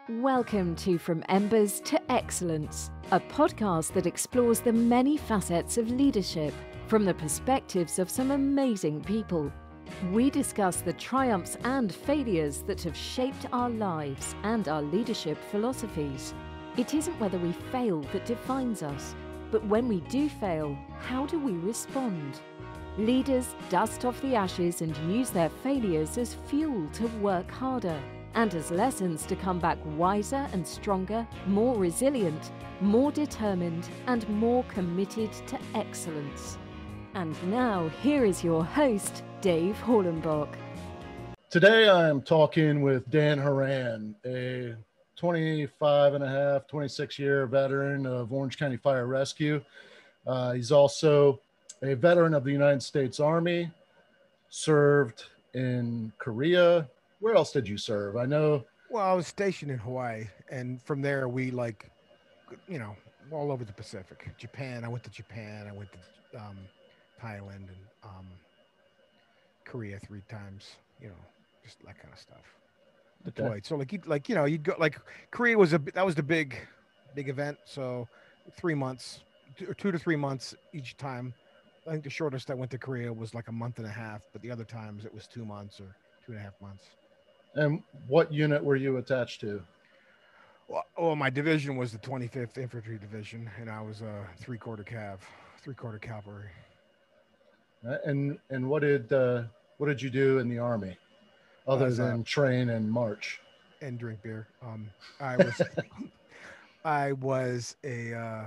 Welcome to From Embers to Excellence, a podcast that explores the many facets of leadership from the perspectives of some amazing people. We discuss the triumphs and failures that have shaped our lives and our leadership philosophies. It isn't whether we fail that defines us, but when we do fail, how do we respond? Leaders dust off the ashes and use their failures as fuel to work harder and as lessons to come back wiser and stronger, more resilient, more determined, and more committed to excellence. And now, here is your host, Dave Hollenbach. Today, I'm talking with Dan Horan, a 26-year veteran of Orange County Fire Rescue. He's also a veteran of the United States Army, served in Korea. Where else did you serve? I know. Well, I was stationed in Hawaii, and from there we all over the Pacific. Japan. I went to Japan. I went to Thailand and Korea 3 times. Just that kind of stuff. Deployed. Okay. So you'd go Korea was that was the big event. So 3 months, 2 to 3 months each time. I think the shortest I went to Korea was like a month and a half, but the other times it was 2 months or 2.5 months. And what unit were you attached to? Well, my division was the 25th Infantry Division, and I was a three-quarter cavalry. And what did you do in the Army, other than train and march and drink beer? I was a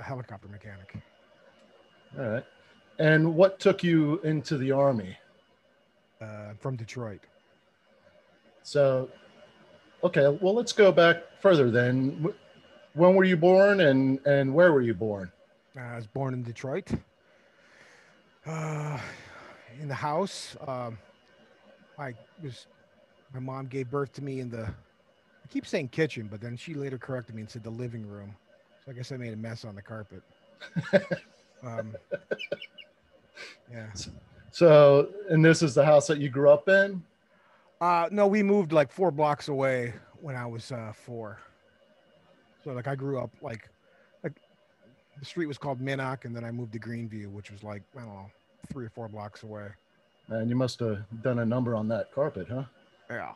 helicopter mechanic. All right. And what took you into the Army? From Detroit. So, okay, well, let's go back further then. When were you born and where were you born? I was born in Detroit. In the house. My mom gave birth to me in I keep saying kitchen, but then she later corrected me and said the living room. So I guess I made a mess on the carpet. Yeah. So, and this is the house that you grew up in? No, we moved like 4 blocks away when I was 4. So I grew up like the street was called Minnock, and then I moved to Greenview, which was 3 or 4 blocks away. And you must have done a number on that carpet, huh? Yeah.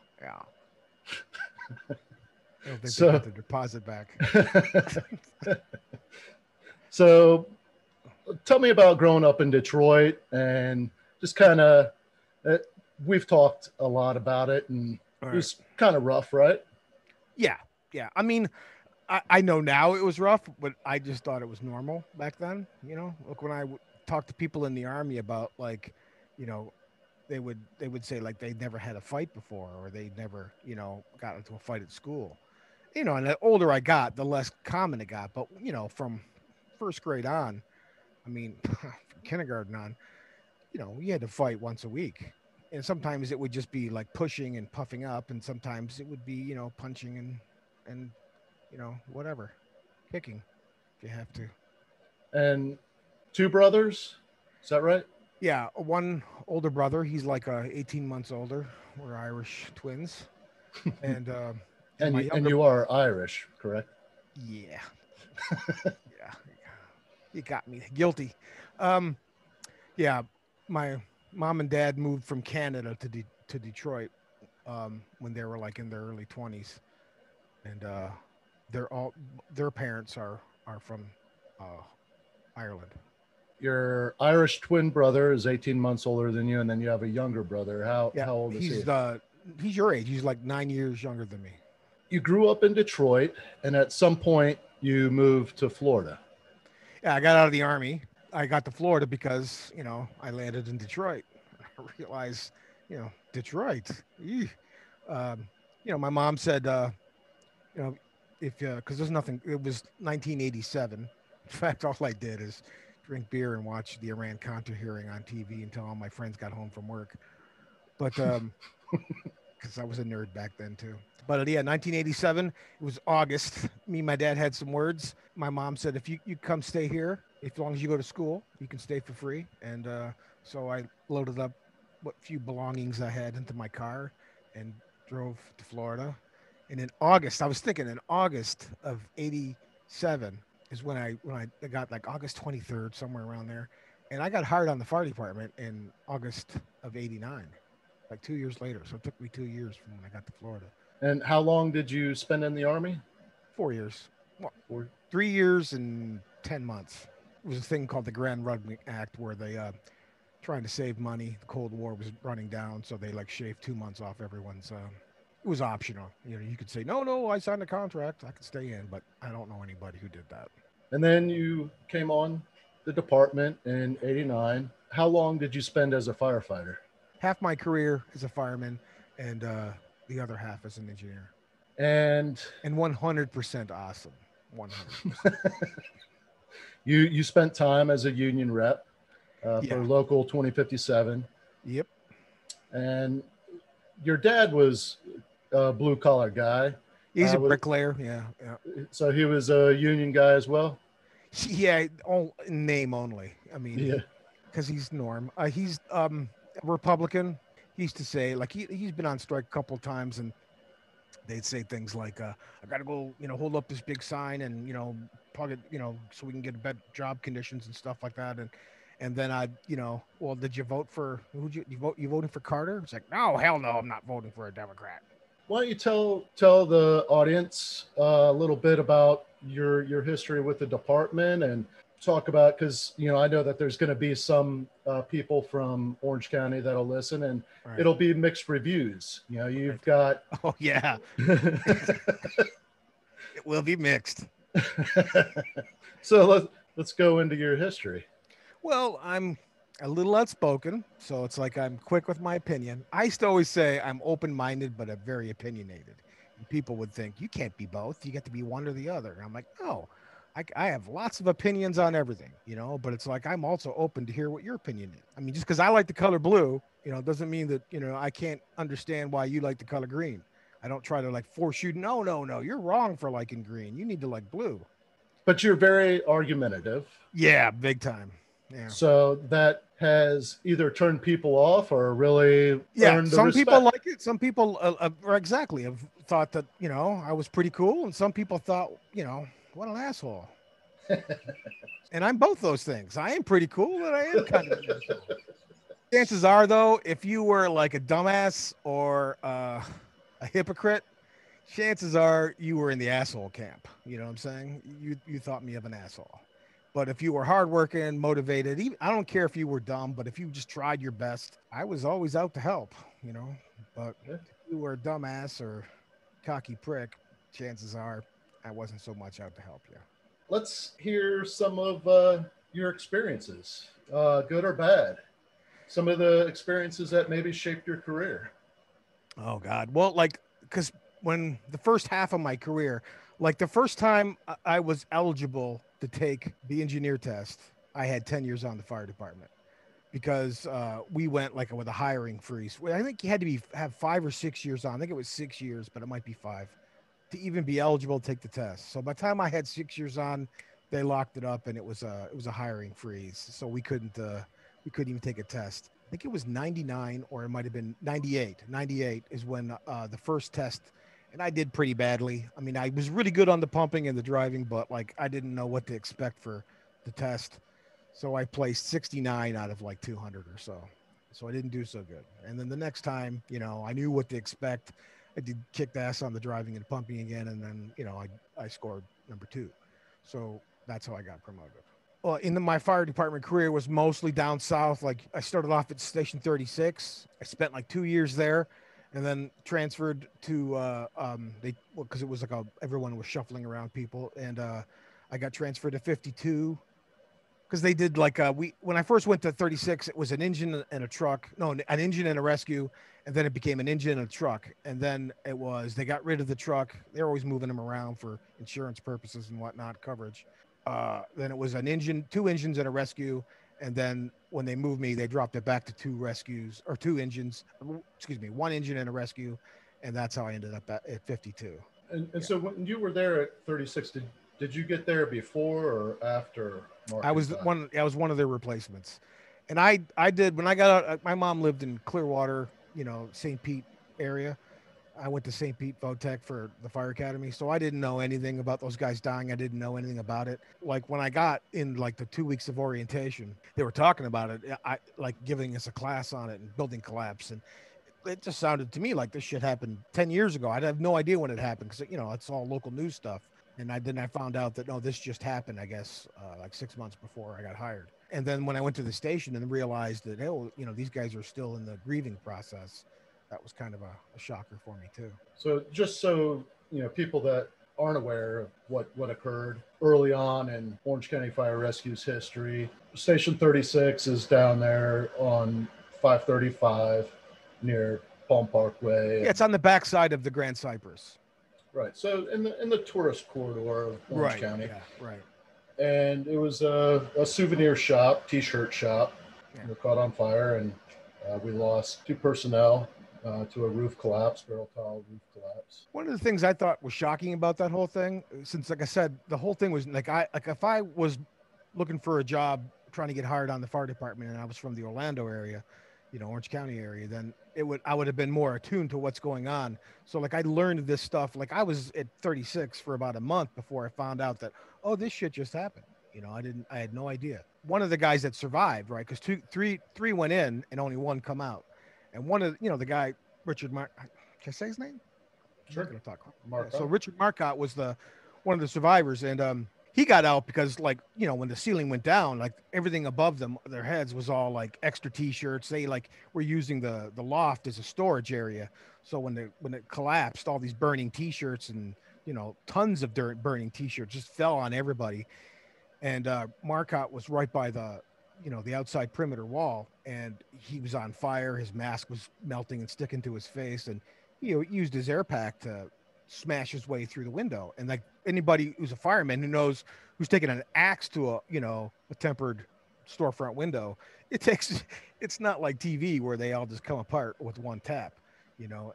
I don't think they got the deposit back. So tell me about growing up in Detroit and just kind of, we've talked a lot about it, and it was kind of rough, right? Yeah. I mean, I know now it was rough, but I just thought it was normal back then. Look, when I talked to people in the Army about they would say like they'd never had a fight before, or they'd never, got into a fight at school. And the older I got, the less common it got. But, from first grade on, I mean, from kindergarten on, you had to fight once a week. And sometimes it would just be like pushing and puffing up. And sometimes it would be, punching and whatever, kicking if you have to. And 2 brothers, is that right? Yeah, one older brother. He's like 18 months older. We're Irish twins. And you are Irish, correct? Yeah. Yeah. You got me guilty. Yeah, my mom and dad moved from Canada to Detroit when they were like in their early 20s, and their parents are from Ireland. Your Irish twin brother is 18 months older than you, and then you have a younger brother. How old is he? He's your age. He's like 9 years younger than me. You grew up in Detroit, and at some point you moved to Florida. Yeah, I got out of the Army. I got to Florida because, I landed in Detroit. I realized, Detroit. My mom said, because there's nothing, it was 1987. In fact, all I did is drink beer and watch the Iran-Contra hearing on TV until all my friends got home from work. But, because I was a nerd back then too. But 1987, it was August. Me and my dad had some words. My mom said, if you come stay here, as long as you go to school, you can stay for free. And so I loaded up what few belongings I had into my car and drove to Florida. And in August, I was thinking in August of '87 is when I got like August 23rd, somewhere around there. And I got hired on the fire department in August of '89, like 2 years later. So it took me 2 years from when I got to Florida. And how long did you spend in the Army? 4 years. Well, Or 3 years and 10 months. It was a thing called the Grand Rugby Act where they trying to save money. The Cold War was running down, so they like shaved 2 months off everyone's. It was optional. You know, you could say, no, I signed a contract. I could stay in, but I don't know anybody who did that. And then you came on the department in '89. How long did you spend as a firefighter? Half my career as a fireman, and the other half as an engineer. And 100% awesome. 100%. you spent time as a union rep Yeah. for Local 2057. Yep. And your dad was a blue collar guy. He's a bricklayer. Yeah. So he was a union guy as well. Yeah. In name only. I mean, Yeah. because he's Norm. He's a Republican. He used to say, like, he's been on strike a couple of times, and they'd say things like, I got to go, hold up this big sign and, plug it, so we can get better job conditions and stuff like that. And then well, did you vote for, you voting for Carter? It's like, no, hell no, I'm not voting for a Democrat. Why don't you tell the audience a little bit about your history with the department and talk about, because I know that there's going to be some people from Orange County that'll listen, and Right. It'll be mixed reviews. You've got Oh yeah, it will be mixed. So let's go into your history. Well, I'm a little outspoken, so it's like I'm quick with my opinion. I used to always say I'm open-minded, but I'm very opinionated. And people would think you can't be both. You get to be one or the other. And I'm like, no, I have lots of opinions on everything, but it's like I'm also open to hear what your opinion is. I mean, just because I like the color blue, doesn't mean that, I can't understand why you like the color green. I don't try to like force you. No, you're wrong for liking green. You need to like blue. But you're very argumentative. Yeah, big time. Yeah. So that has either turned people off or really earned the some respect. people like it. Some people exactly have thought that, I was pretty cool. And some people thought, what an asshole. And I'm both those things. I am pretty cool and I am kind of an asshole. Chances are, though, if you were like a dumbass or a hypocrite, chances are you were in the asshole camp. You know what I'm saying? You thought me of an asshole. But if you were hardworking, motivated, I don't care if you were dumb, but if you just tried your best, I was always out to help, But if you were a dumbass or cocky prick, chances are I wasn't so much out to help you. Let's hear some of your experiences, good or bad. Some of the experiences that maybe shaped your career. Oh, God. Well, because when the first half of my career, the first time I was eligible to take the engineer test, I had 10 years on the fire department because we went with a hiring freeze. I think you had to have 5 or 6 years on. I think it was 6 years, but it might be 5 to even be eligible to take the test. So by the time I had 6 years on, they locked it up and it was a hiring freeze. So we couldn't even take a test. I think it was 99 or it might have been 98. 98 is when the first test. And I did pretty badly. I mean, I was really good on the pumping and the driving, but I didn't know what to expect for the test. So I placed 69 out of 200 or so. So I didn't do so good. And then the next time, I knew what to expect. I did kick the ass on the driving and pumping again. And then, I scored number 2. So that's how I got promoted. Well, my fire department career was mostly down south. I started off at Station 36. I spent 2 years there. And then transferred to because it was everyone was shuffling around people, and I got transferred to 52 because they did when I first went to 36, it was an engine and a truck, an engine and a rescue, and then it became an engine and a truck, and then they got rid of the truck. They're always moving them around for insurance purposes and whatnot, coverage. Then it was an engine, 2 engines and a rescue. And then when they moved me, they dropped it back to 2 rescues or 2 engines, 1 engine and a rescue. And that's how I ended up at 52. And so when you were there at 36, did you get there before or after Mark? I was one of their replacements. And I did, when I got out, my mom lived in Clearwater, St. Pete area. I went to St. Pete Votech for the fire academy, so I didn't know anything about those guys dying. I didn't know anything about it. Like when I got in like the 2 weeks of orientation, they were talking about it. I like giving us a class on it and building collapse, and it just sounded to me like this shit happened 10 years ago. I'd have no idea when it happened because it's all local news stuff. And I found out that no, this just happened, I guess, like 6 months before I got hired. And then when I went to the station and realized that, oh, these guys are still in the grieving process, that was kind of a shocker for me too. So just so people that aren't aware of what occurred early on in Orange County Fire Rescue's history, Station 36 is down there on 535 near Palm Parkway. Yeah, it's on the backside of the Grand Cypress. Right. So in the tourist corridor of Orange County. Yeah, right. And it was a souvenir shop, T-shirt shop. Yeah. We were caught on fire, and we lost 2 personnel to a roof collapse, barrel tile roof collapse. One of the things I thought was shocking about that whole thing, since like I said, the whole thing was like if I was looking for a job trying to get hired on the fire department and I was from the Orlando area, Orange County area, then I would have been more attuned to what's going on. So like I learned this stuff. Like I was at 36 for about a month before I found out that, oh, this shit just happened. I had no idea. One of the guys that survived, right? Because three went in and only 1 come out. And one of the guy, Richard can I say his name? Sure. I'm gonna talk. Marcotte. So Richard Marcotte was one of the survivors, and he got out because when the ceiling went down, like everything above their heads was all like extra T-shirts. They like were using the loft as a storage area. So when it collapsed, all these burning T-shirts and tons of burning T-shirts just fell on everybody. And Marcotte was right by the outside perimeter wall, and he was on fire. His mask was melting and sticking to his face, and he used his air pack to smash his way through the window. And like anybody who's a fireman who's taking an axe to a tempered storefront window, it's not like TV where they all just come apart with one tap,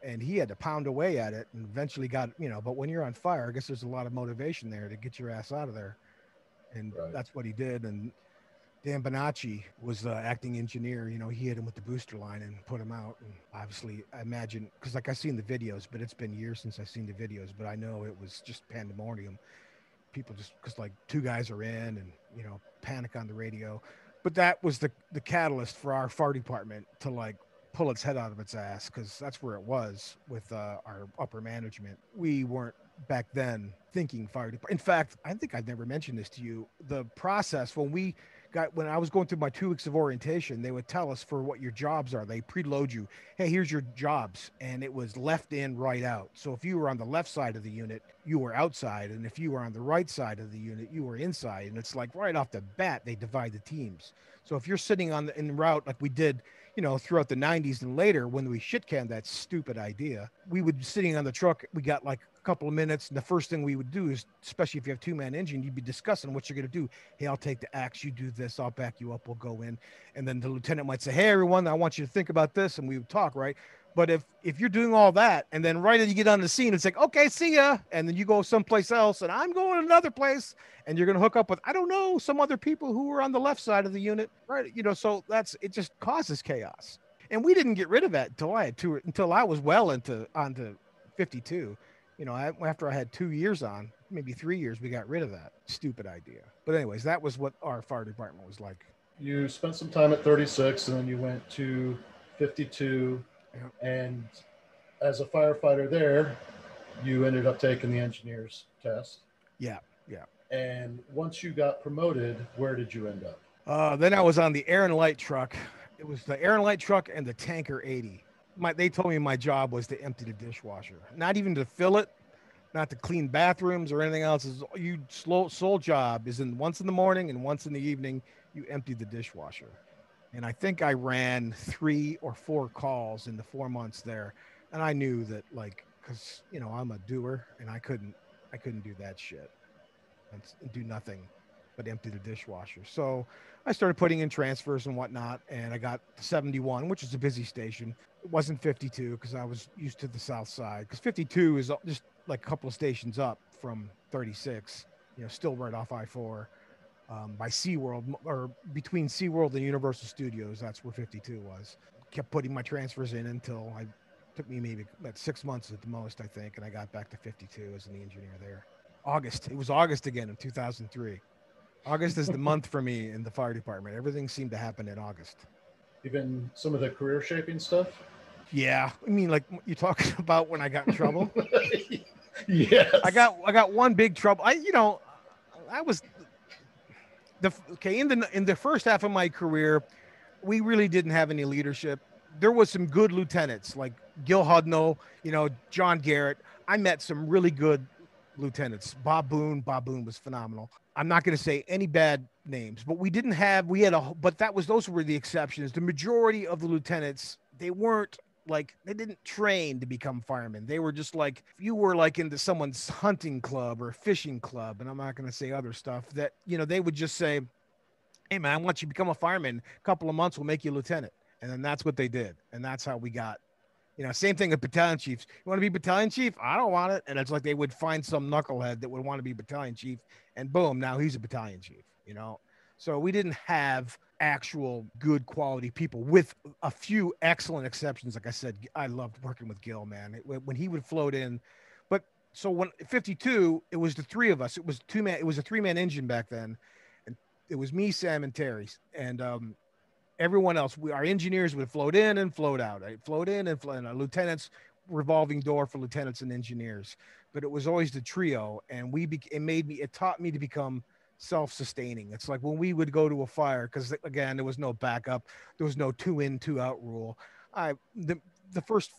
and he had to pound away at it and eventually got, but when you're on fire, I guess there's a lot of motivation there to get your ass out of there. And right. That's what he did. And Dan Bonacci was the acting engineer. He hit him with the booster line and put him out. And obviously, I imagine, because like I've seen the videos, but it's been years since I've seen the videos, but I know it was just pandemonium. People just, because like 2 guys are in and, panic on the radio. But that was the catalyst for our fire department to like pull its head out of its ass, because that's where it was with our upper management. We weren't back then thinking fire department. In fact, I think I've never mentioned this to you. The process when I was going through my 2 weeks of orientation, they would tell us for what your jobs are. They preload you. Hey, here's your jobs. And it was left in, right out. So if you were on the left side of the unit, you were outside. And if you were on the right side of the unit, you were inside. And it's like right off the bat, they divide the teams. So if you're sitting in route like we did, throughout the 90s and later, when we shit canned that stupid idea, we would be sitting on the truck. We got like a couple of minutes. And the first thing we would do is, especially if you have 2-man engine, you'd be discussing what you're going to do. Hey, I'll take the axe. You do this. I'll back you up. We'll go in. And then the lieutenant might say, hey, everyone, I want you to think about this. And we would talk, right? But if you're doing all that and then right as you get on the scene, it's like, okay, see ya. And then you go someplace else and I'm going another place and you're going to hook up with, I don't know, some other people who were on the left side of the unit, right? So it just causes chaos. And we didn't get rid of that until I was well onto 52. After I had 2 years on, maybe 3 years, we got rid of that stupid idea. But anyways, that was what our fire department was like. You spent some time at 36 and then you went to 52. And as a firefighter there, you ended up taking the engineer's test. Yeah. And once you got promoted, where did you end up? Then I was on the air and light truck. It was the air and light truck and the tanker 80. They told me my job was to empty the dishwasher, not even to fill it, not to clean bathrooms or anything else. Sole job is once in the morning and once in the evening, you empty the dishwasher. And I think I ran 3 or 4 calls in the 4 months there. And I knew that because, I'm a doer and I couldn't do that shit and do nothing but empty the dishwasher. So I started putting in transfers and whatnot. And I got 71, which is a busy station. It wasn't 52 because I was used to the south side, because 52 is just like a couple of stations up from 36, still right off I-4. By SeaWorld, or between SeaWorld and Universal Studios, that's where 52 was. Kept putting my transfers in until I Took me maybe about 6 months at the most, I think, and I got back to 52 as an engineer there. August. It was August again in 2003. August is the month for me in the fire department. Everything seemed to happen in August. Even some of the career shaping stuff. Yeah, I mean, like you talking about when I got in trouble. Yes. I got one big trouble. I was in the first half of my career, we really didn't have any leadership. There was some good lieutenants like Gil Hudnall, John Garrett. I met some really good lieutenants. Bob Boone was phenomenal. I'm not going to say any bad names, but those were the exceptions. The majority of the lieutenants, they didn't train to become firemen. They were just like, if you were like into someone's hunting club or fishing club, and I'm not going to say other stuff, that, they would just say, hey man, I want you to become a fireman. A couple of months will make you lieutenant. And then that's what they did. And that's how we got, same thing with battalion chiefs. You want to be battalion chief? I don't want it. And it's like they would find some knucklehead that would want to be battalion chief, and boom, now he's a battalion chief, So we didn't have actual good quality people, with a few excellent exceptions. Like I said, I loved working with Gil, man. When he would float in. But so when 52, it was the three of us. It was a 3-man engine back then. And it was me, Sam, and Terry. And everyone else, our engineers would float in and float out. I'd float in and float out. Lieutenants, revolving door for lieutenants and engineers. But it was always the trio. And it taught me to become self-sustaining. It's like when we would go to a fire, because again, there was no backup, there was no 2 in, 2 out rule. The first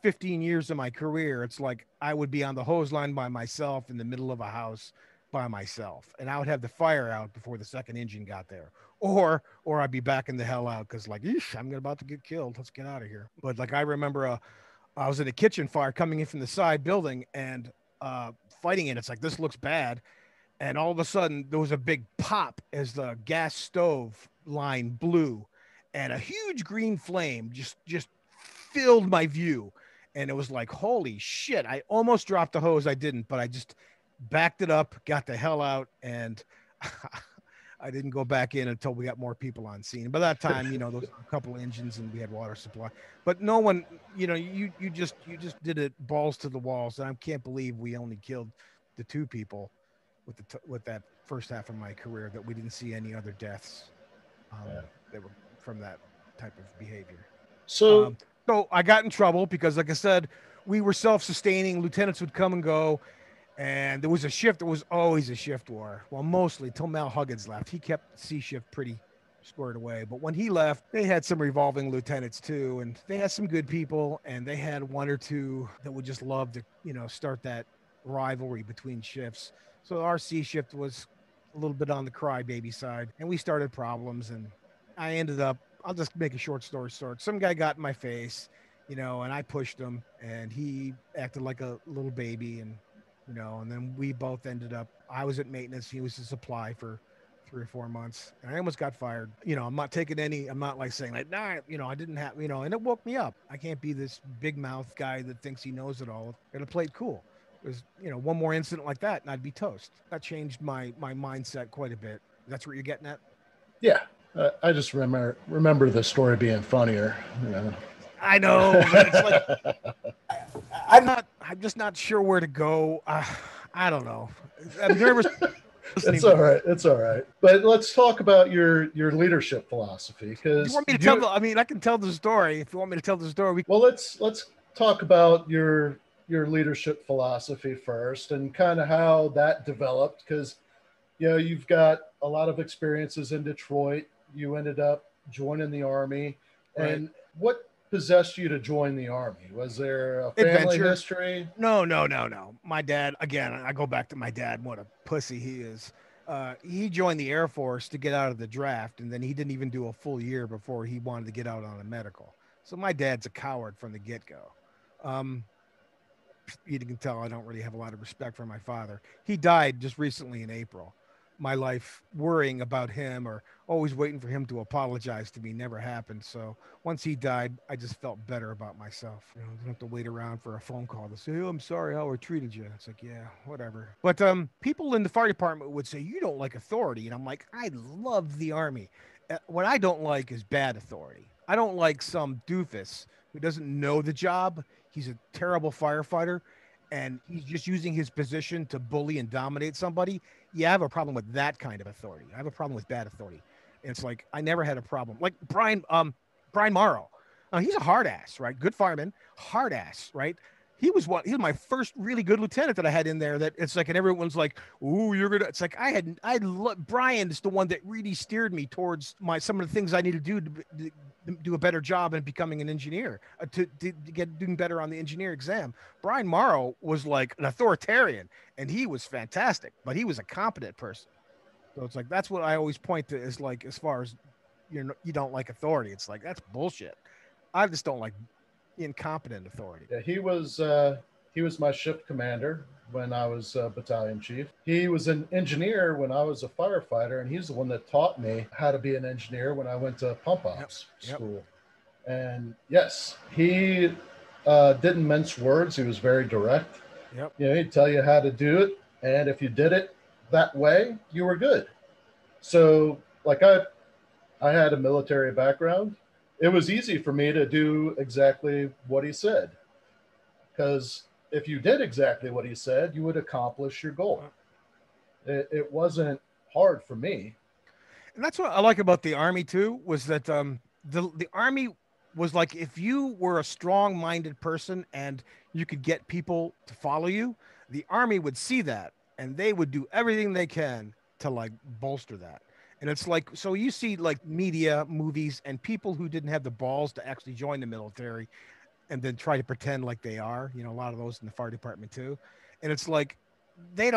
15 years of my career, it's like I would be on the hose line by myself in the middle of a house by myself, and I would have the fire out before the second engine got there, or I'd be backing the hell out because like, I'm about to get killed, let's get out of here. But like I remember I was in a kitchen fire coming in from the side building and fighting it. It's like, this looks bad. And all of a sudden, there was a big pop as the gas stove line blew, and a huge green flame just filled my view. And it was like, holy shit, I almost dropped the hose. I didn't, but I just backed it up, got the hell out, and I didn't go back in until we got more people on scene. By that time, there was a couple of engines and we had water supply. But no one, you just did it balls to the walls. And I can't believe we only killed the 2 people with that first half of my career, that we didn't see any other deaths that were from that type of behavior. So I got in trouble because, like I said, we were self-sustaining. Lieutenants would come and go, and there was a shift. There was always a shift war. Well, mostly till Mal Huggins left. He kept C shift pretty squared away. But when he left, they had some revolving lieutenants too, and they had some good people, and they had 1 or 2 that would just love to, start that rivalry between shifts. So our C shift was a little bit on the crybaby side, and we started problems, and I ended up, I'll just make a short story short. Some guy got in my face, and I pushed him, and he acted like a little baby, and, and then we both ended up, I was at maintenance, he was a supply for 3 or 4 months, and I almost got fired. I'm not like saying like, nah, I didn't have, and it woke me up. I can't be this big mouth guy that thinks he knows it all. I gotta play it cool. Was one more incident like that and I'd be toast. That changed my mindset quite a bit. That's what you're getting at? Yeah, I just remember the story being funnier. I know. It's like, I'm just not sure where to go. I don't know. I'm nervous. It's all right. It's all right. But let's talk about your leadership philosophy, because you want me to tell? I can tell the story if you want me to tell the story. Well, let's talk about your leadership philosophy first, and kind of how that developed, because you've got a lot of experiences in Detroit. You ended up joining the Army, right. And what possessed you to join the Army? Was there a family history? No. My dad, again, I go back to my dad. What a pussy he is. He joined the Air Force to get out of the draft, and then he didn't even do a full year before he wanted to get out on a medical. So my dad's a coward from the get-go. You can tell I don't really have a lot of respect for my father. He died just recently in April. My life worrying about him or always waiting for him to apologize to me never happened. So once he died, I just felt better about myself. I don't have to wait around for a phone call to say, oh, I'm sorry how I treated you. It's like, yeah, whatever. But people in the fire department would say, you don't like authority. And I'm like, I love the Army. What I don't like is bad authority. I don't like some doofus who doesn't know the job. He's a terrible firefighter, and he's just using his position to bully and dominate somebody. Yeah, I have a problem with that kind of authority. I have a problem with bad authority. And it's like I never had a problem. Like Brian Morrow. He's a hard ass, right? Good fireman, hard ass, right? He was my first really good lieutenant that I had in there. That it's like, and everyone's like, "Ooh, you're gonna." It's like Brian is the one that really steered me towards some of the things I need to do to do a better job in becoming an engineer, to get doing better on the engineer exam. Brian Morrow was like an authoritarian, and he was fantastic, but he was a competent person. So it's like that's what I always point to is like, as far as you don't like authority, it's like that's bullshit. I just don't like incompetent authority. Yeah, he was my shift commander when I was battalion chief. He was an engineer when I was a firefighter, and he's the one that taught me how to be an engineer when I went to pump ops school. And yes, he didn't mince words. He was very direct. Yep. You know, he'd tell you how to do it, and if you did it that way, you were good. So, like I had a military background. It was easy for me to do exactly what he said, because if you did exactly what he said, you would accomplish your goal. It wasn't hard for me. And that's what I like about the Army too, was that the Army was like, if you were a strong-minded person and you could get people to follow you, the Army would see that and they would do everything they can to like bolster that. And it's like, so you see like media, movies, and people who didn't have the balls to actually join the military and then try to pretend like they are, a lot of those in the fire department too. And it's like, they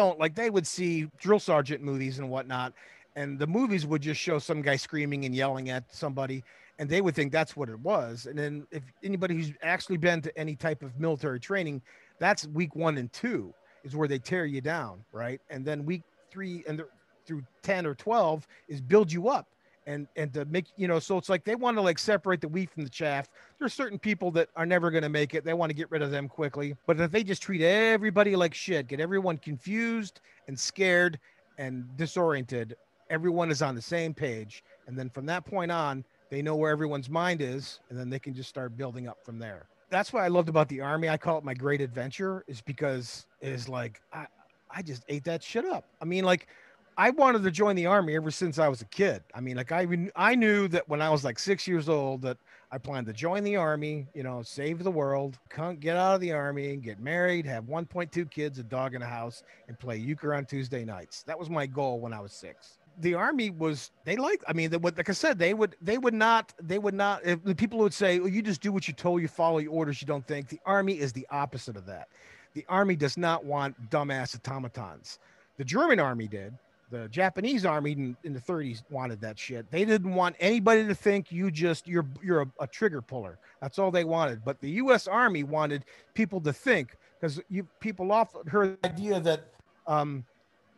would see drill sergeant movies and whatnot, and the movies would just show some guy screaming and yelling at somebody, and they would think that's what it was. And then if anybody who's actually been to any type of military training, that's week 1 and 2 is where they tear you down, right? And then week 3 and through 10 or 12 is build you up and to make, so it's like they want to like separate the wheat from the chaff. There are certain people that are never going to make it. They want to get rid of them quickly. But if they just treat everybody like shit, get everyone confused and scared and disoriented, everyone is on the same page. And then from that point on, they know where everyone's mind is, and then they can just start building up from there. That's what I loved about the Army. I call it my great adventure, is because it's like, I just ate that shit up. I mean, like, I wanted to join the Army ever since I was a kid. I mean, like I knew that when I was like 6 years old that I planned to join the Army, save the world, get out of the Army, get married, have 1.2 kids, a dog in a house, and play euchre on Tuesday nights. That was my goal when I was 6. The Army was, like I said, they would not, if the people would say, well, you just do what you told, you follow your orders, you don't think. The Army is the opposite of that. The Army does not want dumbass automatons. The German Army did. The Japanese Army in the 30s wanted that shit. They didn't want anybody to think you're a trigger puller. That's all they wanted. But the U.S. Army wanted people to think, because people often heard the idea that on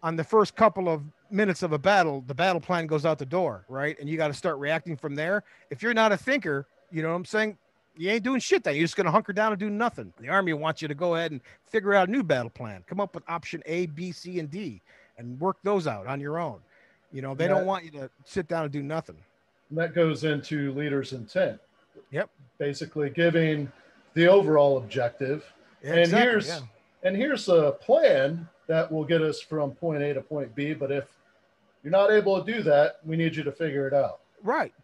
the first couple of minutes of a battle, the battle plan goes out the door, right? And you got to start reacting from there. If you're not a thinker, you know what I'm saying? You ain't doing shit then. You're just going to hunker down and do nothing. The Army wants you to go ahead and figure out a new battle plan. Come up with option A, B, C, and D. And work those out on your own. They don't want you to sit down and do nothing. And that goes into leader's intent. Yep. Basically giving the overall objective. Yeah, and exactly, here's a plan that will get us from point A to point B. But if you're not able to do that, we need you to figure it out. Right.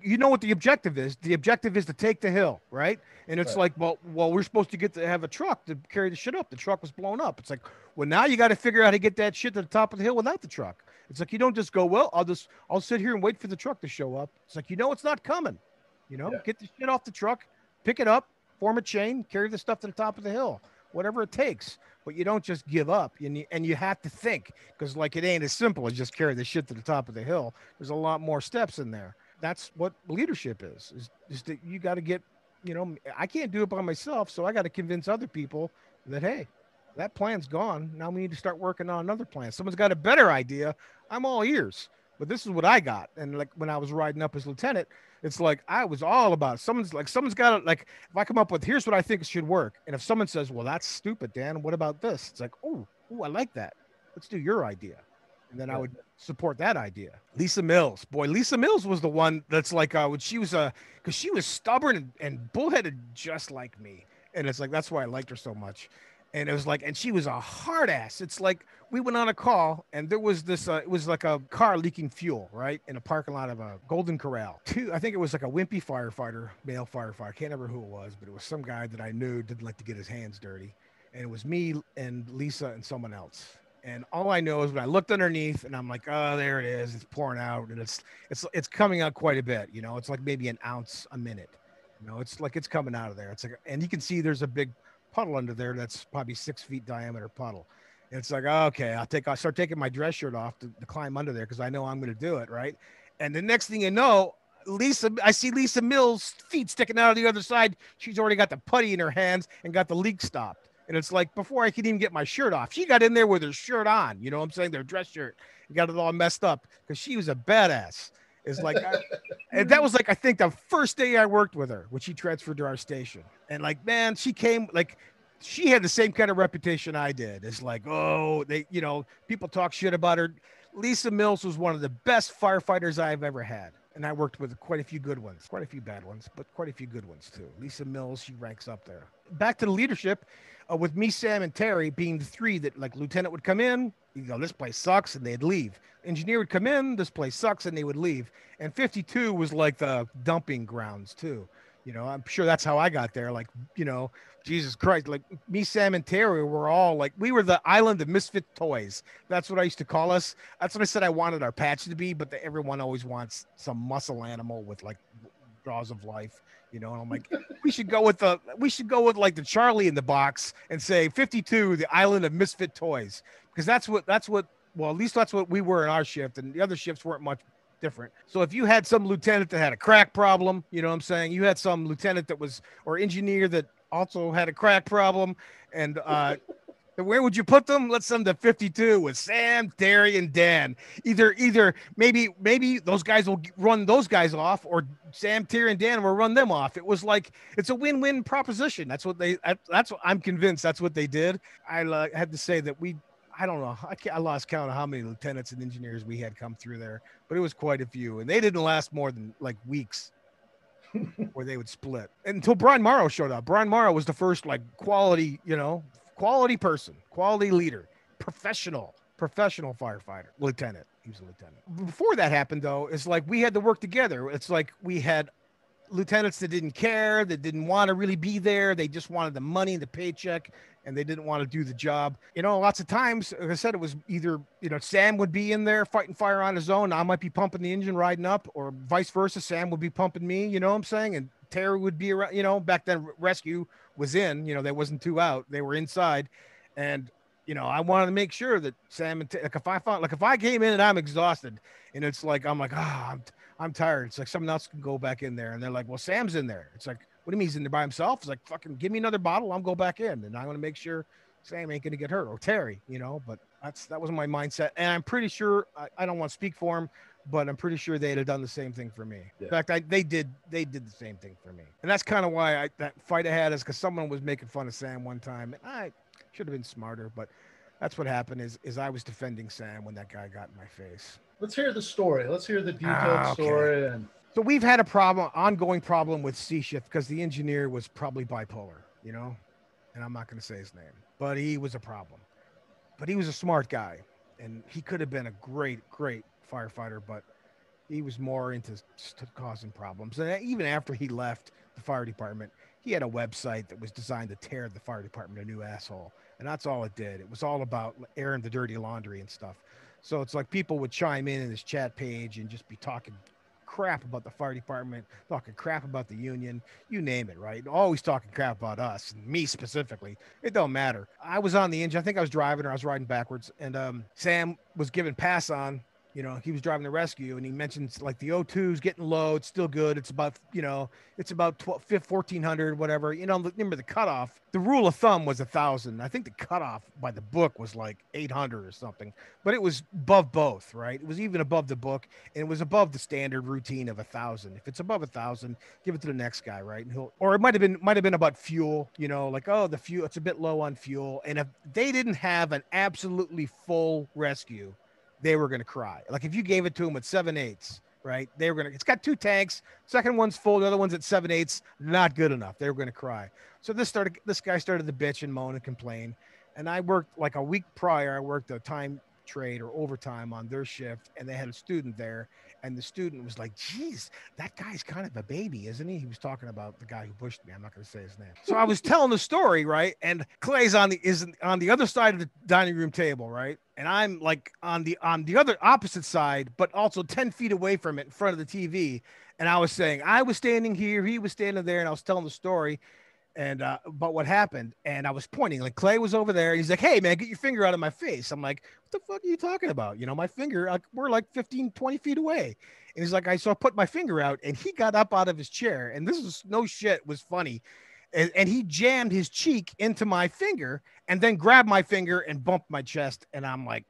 You know what the objective is? The objective is to take the hill, right? And it's like, well, we're supposed to have a truck to carry the shit up. The truck was blown up. It's like, well, now you got to figure out how to get that shit to the top of the hill without the truck. It's like, you don't just go, well, I'll sit here and wait for the truck to show up. It's like, it's not coming. Get the shit off the truck, pick it up, form a chain, carry the stuff to the top of the hill, whatever it takes. But you don't just give up, and you have to think, because like it ain't as simple as just carry the shit to the top of the hill. There's a lot more steps in there. That's what leadership is that you got to get, I can't do it by myself. So I got to convince other people that, hey, that plan's gone. Now we need to start working on another plan. Someone's got a better idea. I'm all ears, but this is what I got. And like when I was riding up as lieutenant, it's like, I was all about it. Someone's got to, like, if I come up with, here's what I think should work. And if someone says, well, that's stupid, Dan, what about this? It's like, oh, I like that. Let's do your idea. And then I would support that idea. Lisa Mills, boy, Lisa Mills was the one that's like, when she was because she was stubborn and bullheaded just like me. And it's like, that's why I liked her so much. And it was like, and she was a hard ass. It's like we went on a call and there was this, it was like a car leaking fuel, right? In a parking lot of a Golden Corral. I think it was like a wimpy firefighter, male firefighter. I can't remember who it was, but it was some guy that I knew didn't like to get his hands dirty. And it was me and Lisa and someone else. And all I know is when I looked underneath and I'm like, oh, there it is. It's pouring out and it's coming out quite a bit. You know, it's like maybe an ounce a minute. You know, it's like it's coming out of there. It's like, and you can see there's a big puddle under there that's probably 6 feet diameter puddle. And it's like, okay, I start taking my dress shirt off to climb under there because I know I'm going to do it, right? And the next thing you know, I see Lisa Mills' feet sticking out of the other side. She's already got the putty in her hands and got the leak stopped. And it's like, before I could even get my shirt off, she got in there with her shirt on, you know what I'm saying? Their dress shirt, and got it all messed up because she was a badass. It's like, and that was like, I think the first day I worked with her when she transferred to our station. And like, man, she came, like, she had the same kind of reputation I did. It's like, oh, people talk shit about her. Lisa Mills was one of the best firefighters I've ever had. And I worked with quite a few good ones, quite a few bad ones, but quite a few good ones too. Lisa Mills, she ranks up there. Back to the leadership, with me, Sam, and Terry being the three that, like, lieutenant would come in, you go, this place sucks, and they'd leave. Engineer would come in, this place sucks, and they would leave. And 52 was like the dumping grounds too. You know, I'm sure that's how I got there. Like, you know, Jesus Christ, like me, Sam, and Terry were all like, we were the island of misfit toys. That's what I used to call us. That's what I said I wanted our patch to be, but everyone always wants some muscle animal with like jaws of life, you know. And I'm like, we should go with like the Charlie in the box and say 52, the island of misfit toys, because that's what, well, at least that's what we were in our shift, and the other shifts weren't much different. So if you had some lieutenant that had a crack problem, you know what I'm saying? You had some lieutenant that was, or engineer that also had a crack problem, and where would you put them? Let's send them to 52 with Sam, Terry, and Dan. Either maybe those guys will run those guys off, or Sam, Terry, and Dan will run them off. It was like, it's a win-win proposition. That's what I'm convinced that's what they did. I had to say that I don't know. I lost count of how many lieutenants and engineers we had come through there, but it was quite a few, and they didn't last more than like weeks where they would split until Brian Morrow showed up. Brian Morrow was the first like quality person, quality leader, professional firefighter, lieutenant. He was a lieutenant. Before that happened, though, it's like we had to work together. It's like we had lieutenants that didn't care, that didn't want to really be there. They just wanted the money, the paycheck, and they didn't want to do the job. You know, lots of times, like I said, it was either, you know, Sam would be in there fighting fire on his own. I might be pumping the engine, riding up, or vice versa. Sam would be pumping me, you know what I'm saying? And Terry would be around, you know, back then rescue was in, you know, there wasn't two out, they were inside. And, you know, I wanted to make sure that Sam and if I came in and I'm exhausted and it's like, I'm like, I'm tired. It's like someone else can go back in there. And they're like, well, Sam's in there. It's like, what do you mean he's in there by himself? It's like, fucking give me another bottle. I'll go back in, and I'm going to make sure Sam ain't going to get hurt, or Terry, you know. But that wasn't my mindset. And I'm pretty sure, I don't want to speak for him, but I'm pretty sure they'd have done the same thing for me. Yeah. In fact, they did the same thing for me. And that's kind of why that fight I had is because someone was making fun of Sam one time. And I should have been smarter, but that's what happened is I was defending Sam when that guy got in my face. Let's hear the story. Let's hear the detailed story. And so we've had ongoing problem with C shift because the engineer was probably bipolar, you know, and I'm not going to say his name, but he was a problem. But he was a smart guy, and he could have been a great firefighter, but he was more into causing problems. And even after he left the fire department, he had a website that was designed to tear the fire department a new asshole. And that's all it did. It was all about airing the dirty laundry and stuff. So it's like people would chime in his chat page and just be talking crap about the fire department, talking crap about the union, you name it, right? Always talking crap about us, and me specifically. It don't matter. I was on the engine. I think I was driving, or I was riding backwards, and Sam was giving pass on. You know, he was driving the rescue, and he mentions like the O2's getting low. It's still good. It's about, you know, it's about 1,400, whatever. You know, remember the cutoff. The rule of thumb was 1,000. I think the cutoff by the book was like 800 or something, but it was above both, right? It was even above the book, and it was above the standard routine of 1,000. If it's above 1,000, give it to the next guy, right? And or it might have been about fuel. You know, like, oh, the fuel, it's a bit low on fuel, and if they didn't have an absolutely full rescue, they were going to cry. Like if you gave it to them at 7/8, right? They were going to, it's got 2 tanks. Second one's full. The other one's at 7/8. Not good enough. They were going to cry. So this guy started to bitch and moan and complain. And I worked like a week prior. I worked a time trade or overtime on their shift, and they had a student there, and the student was like, geez, that guy's kind of a baby, isn't he? He was talking about the guy who pushed me. I'm not going to say his name. So I was telling the story, right? And Clay's on the other side of the dining room table, right? And I'm like on the other opposite side, but also 10 feet away from it in front of the TV. And I was saying, I was standing here, he was standing there, and I was telling the story and about what happened. And I was pointing, like Clay was over there. He's like, hey man, get your finger out of my face. I'm like, what the fuck are you talking about? You know, my finger, we're like 15, 20 feet away. And he's like, I put my finger out, and he got up out of his chair, and this is no shit, was funny. And he jammed his cheek into my finger and then grabbed my finger and bumped my chest. And I'm like,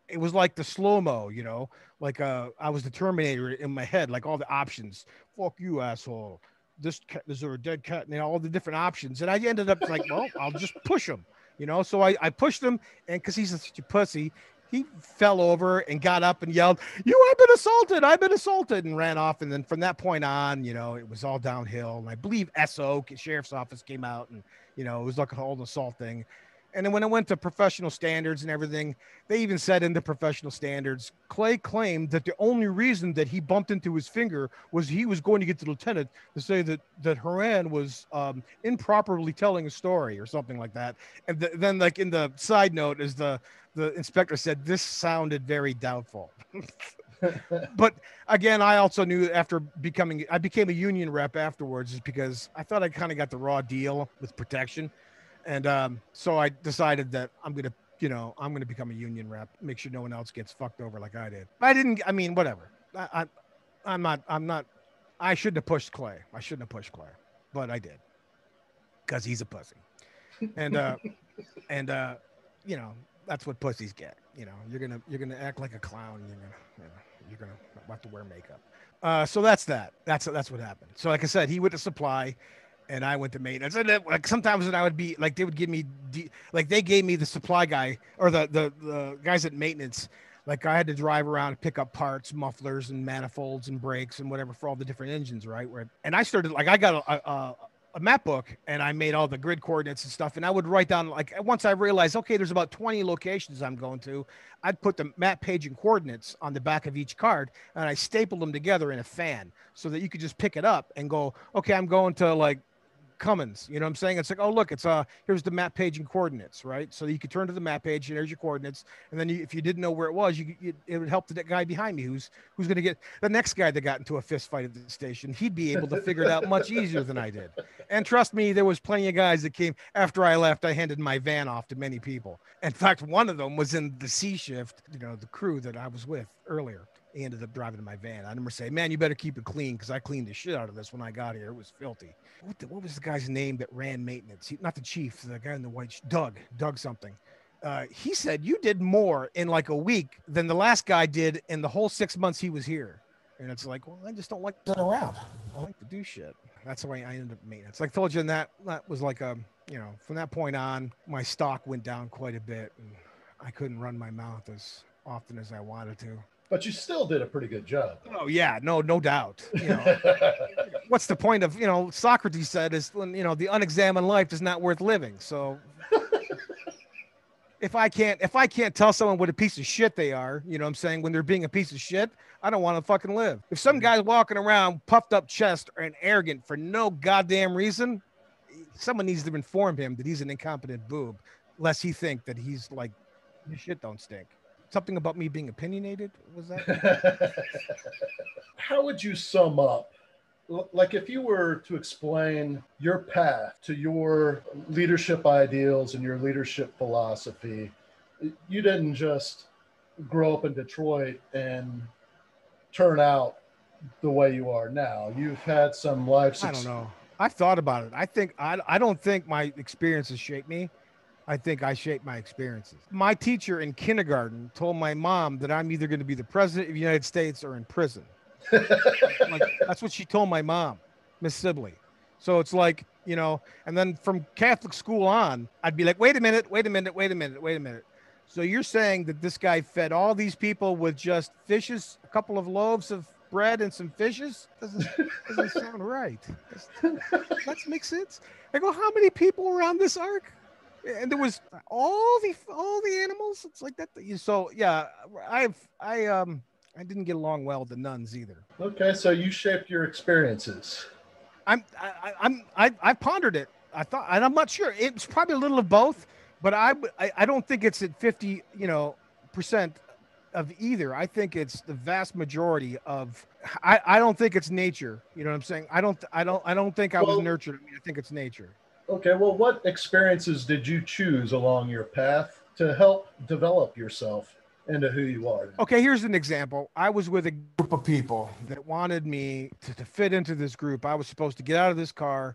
it was like the slow-mo, you know, like I was the Terminator in my head, like all the options. Fuck you, asshole. This cat, is there a dead cat? And all the different options. And I ended up like, well, I'll just push him, you know? So I pushed him, and cause he's such a pussy, he fell over and got up and yelled, I've been assaulted, and ran off. And then from that point on, you know, it was all downhill. And I believe SO, Sheriff's Office, came out, and, you know, it was like a whole assault thing. And then when I went to professional standards and everything, they even said in the professional standards, Clay claimed that the only reason that he bumped into his finger was he was going to get the lieutenant to say that Horan was improperly telling a story or something like that. And then like in the side note is the inspector said, this sounded very doubtful. But again, I also knew after I became a union rep afterwards, is because I thought I kind of got the raw deal with protection. And so I decided that I'm going to become a union rep, make sure no one else gets fucked over like I did. I mean, whatever. I'm not, I shouldn't have pushed Clay. But I did, because he's a pussy. And, you know, that's what pussies get. You know, you're going to act like a clown. You're going to have to wear makeup. So that's that. That's what happened. So like I said, he went to supply, and I went to maintenance. And then, like sometimes when I would be like, they would give me they gave me the supply guy or the guys at maintenance. Like I had to drive around and pick up parts, mufflers and manifolds and brakes and whatever for all the different engines, right? And I started, like, I got a map book, and I made all the grid coordinates and stuff. And I would write down, like, once I realized, okay, there's about 20 locations I'm going to, I'd put the map page and coordinates on the back of each card, and I stapled them together in a fan so that you could just pick it up and go, okay, I'm going to like Cummins, you know what I'm saying? It's like, oh, look, it's here's the map page and coordinates, right? So you could turn to the map page, and there's your coordinates. And then if you didn't know where it was, it would help the guy behind me who's going to get the next guy that got into a fist fight at the station. He'd be able to figure it out much easier than I did. And trust me, there was plenty of guys that came after I left. I handed my van off to many people. In fact, one of them was in the C shift, you know, the crew that I was with earlier. He ended up driving in my van. I remember saying, man, you better keep it clean, because I cleaned the shit out of this when I got here. It was filthy. What was the guy's name that ran maintenance? Not the chief, the guy in the white, Doug something. He said, you did more in like a week than the last guy did in the whole 6 months he was here. And it's like, well, I just don't like to sit around. I like to do shit. That's the way I ended up maintenance. Like I told you, and that was like you know, from that point on, my stock went down quite a bit, and I couldn't run my mouth as often as I wanted to. But you still did a pretty good job. Oh yeah, no doubt. You know, what's the point of, you know, Socrates said is, when, you know, the unexamined life is not worth living. So if I can't tell someone what a piece of shit they are, you know what I'm saying, when they're being a piece of shit, I don't want to fucking live. If some guy's walking around puffed up chest and arrogant for no goddamn reason, someone needs to inform him that he's an incompetent boob, lest he think that he's like, his shit don't stink. Something about me being opinionated, was that? How would you sum up, like if you were to explain your path to your leadership ideals and your leadership philosophy? You didn't just grow up in Detroit and turn out the way you are now. You've had some life. I don't know. I've thought about it. I don't think my experiences shaped me. I think I shaped my experiences. My teacher in kindergarten told my mom that I'm either going to be the president of the United States or in prison. Like, that's what she told my mom, Miss Sibley. So it's like, you know, and then from Catholic school on, I'd be like, wait a minute. So you're saying that this guy fed all these people with just fishes, a couple of loaves of bread and some fishes? Doesn't sound right. That makes sense. I go, how many people were on this ark? And there was all the animals. It's like that. So yeah, I didn't get along well with the nuns either. Okay, so you shaped your experiences. I pondered it. I thought, and I'm not sure. It's probably a little of both, but I don't think it's at 50 percent of either. I think it's the vast majority of. I don't think it's nature. You know what I'm saying? I don't think I was nurtured. I think it's nature. Okay, well, what experiences did you choose along your path to help develop yourself into who you are? Okay, here's an example. I was with a group of people that wanted me to fit into this group. I was supposed to get out of this car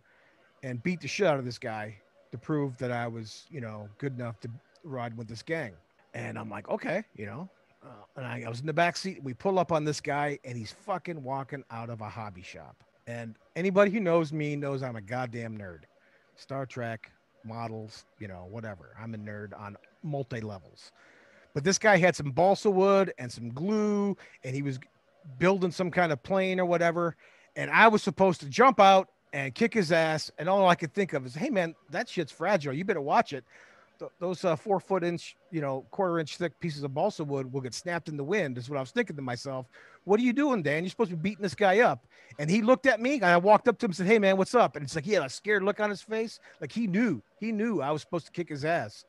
and beat the shit out of this guy to prove that I was, good enough to ride with this gang. And I'm like, okay, and I was in the back seat. We pull up on this guy, and he's fucking walking out of a hobby shop. And anybody who knows me knows I'm a goddamn nerd. Star Trek, models, whatever. I'm a nerd on multi-levels. But this guy had some balsa wood and some glue, and he was building some kind of plane or whatever. And I was supposed to jump out and kick his ass. And all I could think of is, hey, man, that shit's fragile. You better watch it. Those 4 foot inch, quarter inch thick pieces of balsa wood will get snapped in the wind, is what I was thinking to myself. What are you doing, Dan? You're supposed to be beating this guy up. And he looked at me, and I walked up to him and said, hey, man, what's up? And it's like he had a scared look on his face. Like he knew I was supposed to kick his ass.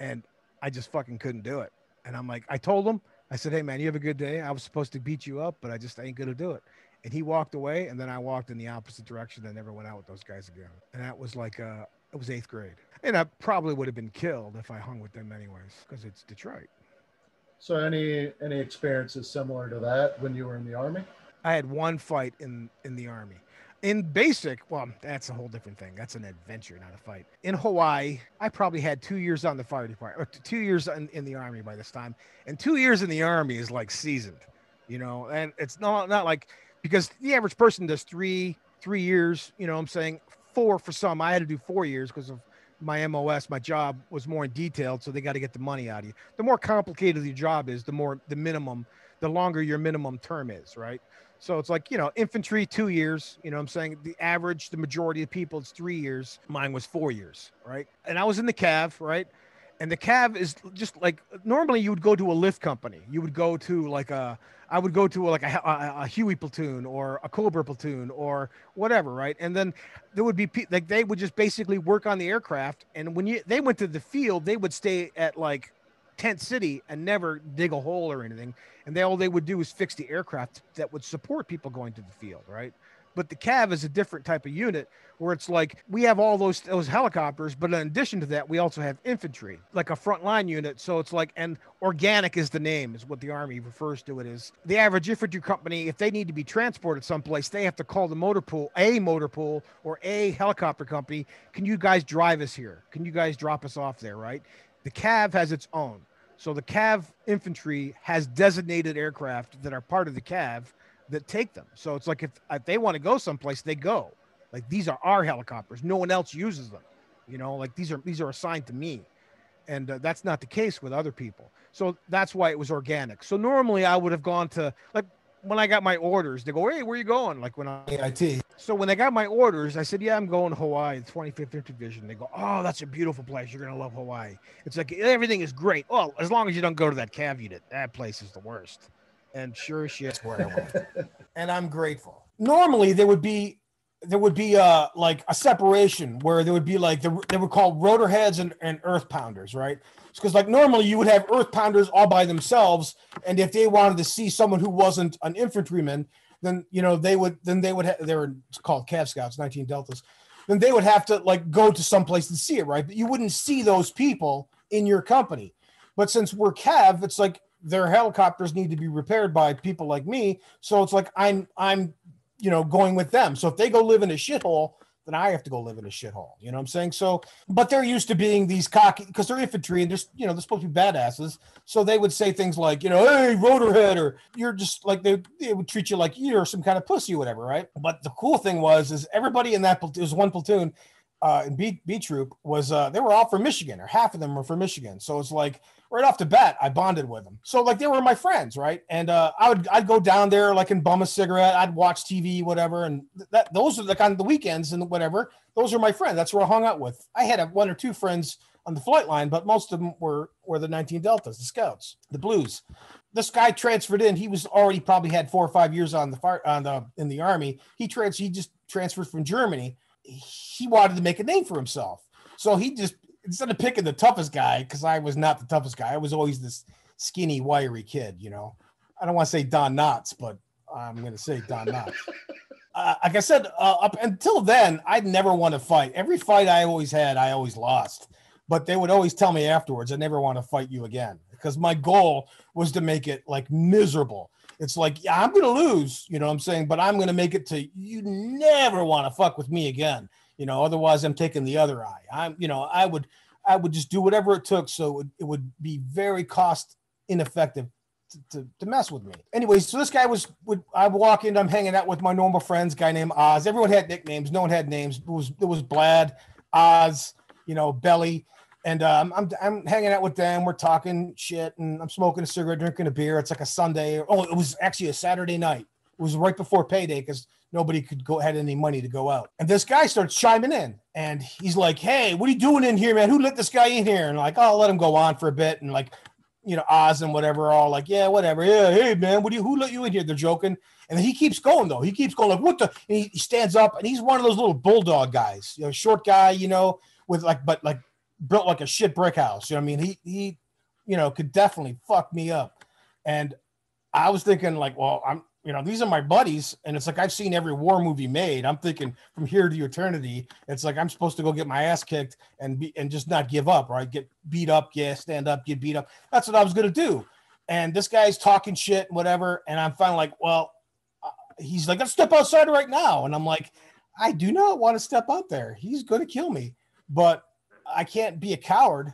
And I just fucking couldn't do it. And I'm like, I told him, I said, hey, man, you have a good day. I was supposed to beat you up, but I just ain't going to do it. And he walked away, and then I walked in the opposite direction and never went out with those guys again. And that was like, it was 8th grade. And I probably would have been killed if I hung with them anyways, because it's Detroit. So any experiences similar to that when you were in the Army? I had one fight in the Army. In basic, well, that's a whole different thing. That's an adventure, not a fight. In Hawaii, I probably had 2 years on the fire department, or 2 years in the Army by this time. And 2 years in the Army is like seasoned, and it's not like, because the average person does three years, I'm saying 4 for some. I had to do 4 years because of my MOS. My job was more in detailed, so they got to get the money out of you. The more complicated your job is, the longer your minimum term is, right? So it's like, infantry, 2 years, I'm saying the majority of people, it's 3 years. Mine was 4 years, right? And I was in the CAV, right? And the CAV is just like, normally you would go to a lift company. You would go to I would go to a Huey platoon or a Cobra platoon or whatever, right? And then there would be they would just basically work on the aircraft. And when they went to the field, they would stay at like Tent City and never dig a hole or anything. And all they would do is fix the aircraft that would support people going to the field, right? But the CAV is a different type of unit where it's like we have all those helicopters, but in addition to that, we also have infantry, like a frontline unit. So it's like, and organic is the name, is what the Army refers to it as. The average infantry company, if they need to be transported someplace, they have to call the motor pool or a helicopter company. Can you guys drive us here? Can you guys drop us off there, right? The CAV has its own. So the CAV infantry has designated aircraft that are part of the CAV that take them. So it's like if they want to go someplace, they go. Like, these are our helicopters. No one else uses them. Like these are assigned to me. And that's not the case with other people. So that's why it was organic. So normally I would have gone to, like, when I got my orders, they go, hey, where are you going? Like when I AIT. So when they got my orders, I said, yeah, I'm going to Hawaii, the 25th Infantry Division. They go, oh, that's a beautiful place. You're going to love Hawaii. It's like, everything is great. Well, as long as you don't go to that CAV unit, that place is the worst. And sure as shit, where I went. And I'm grateful. Normally there would be like a separation where there would be like, they were called rotor heads and earth pounders, right? Because like normally you would have earth pounders all by themselves, and if they wanted to see someone who wasn't an infantryman, then they were called Cav Scouts, 19 Deltas. Then they would have to like go to someplace to see it, right? But you wouldn't see those people in your company. But since we're Cav, it's like their helicopters need to be repaired by people like me. So it's like I'm going with them. So if they go live in a shithole, then I have to go live in a shithole. You know what I'm saying? So, but they're used to being these cocky, because they're infantry and just, they're supposed to be badasses. So they would say things like, hey, rotorhead, or you're just like, they would treat you like you're some kind of pussy or whatever, right? But the cool thing is everybody in that, it was one platoon, in B Troop was they were all from Michigan, or half of them were from Michigan. So it's like right off the bat, I bonded with them. So like they were my friends, right? And I'd go down there like and bum a cigarette. I'd watch TV, whatever, and those are the kind of the weekends and whatever. Those are my friends. That's where I hung out with. I had one or two friends on the flight line, but most of them were the 19 Deltas, the Scouts, the Blues. This guy transferred in. He was already probably had 4 or 5 years in the Army. He just transferred from Germany. He wanted to make a name for himself. So he just, instead of picking the toughest guy, because I was not the toughest guy, I was always this skinny, wiry kid, you know. I don't want to say Don Knotts, but I'm going to say Don Knotts. Like I said, up until then, I'd never want to fight. Every fight I always had, I always lost. But they would always tell me afterwards, I never want to fight you again. Because my goal was to make it like miserable. It's like, yeah, I'm going to lose, you know what I'm saying? But I'm going to make it to, you never want to fuck with me again. You know, otherwise I'm taking the other eye. I would just do whatever it took. So it would be very cost ineffective to mess with me. Anyways, so this guy I walk in, I'm hanging out with my normal friends, guy named Oz. Everyone had nicknames. No one had names. It was Blad, Oz, you know, Belly. And I'm hanging out with them. We're talking shit, and I'm smoking a cigarette, drinking a beer. It's like a Sunday. Oh, it was actually a Saturday night. It was right before payday because nobody had any money to go out. And this guy starts chiming in, and he's like, "Hey, what are you doing in here, man? Who let this guy in here?" And like, "Oh, I'll let him go on for a bit." And like, you know, Oz and whatever, all like, "Yeah, whatever. Yeah, hey, man, who let you in here?" They're joking, and then he keeps going though. He keeps going like, "What the?" And he stands up, and he's one of those little bulldog guys, you know, short guy, you know, with built like a shit brick house. You know what I mean? He, you know, could definitely fuck me up. And I was thinking like, well, these are my buddies. And it's like, I've seen every war movie made. I'm thinking from here to eternity, it's like, I'm supposed to go get my ass kicked and just not give up, right? Get beat up. Yeah. Stand up, get beat up. That's what I was going to do. And this guy's talking shit, whatever. And I'm finally like, well, he's like, let's step outside right now. And I'm like, I do not want to step out there. He's going to kill me, but I can't be a coward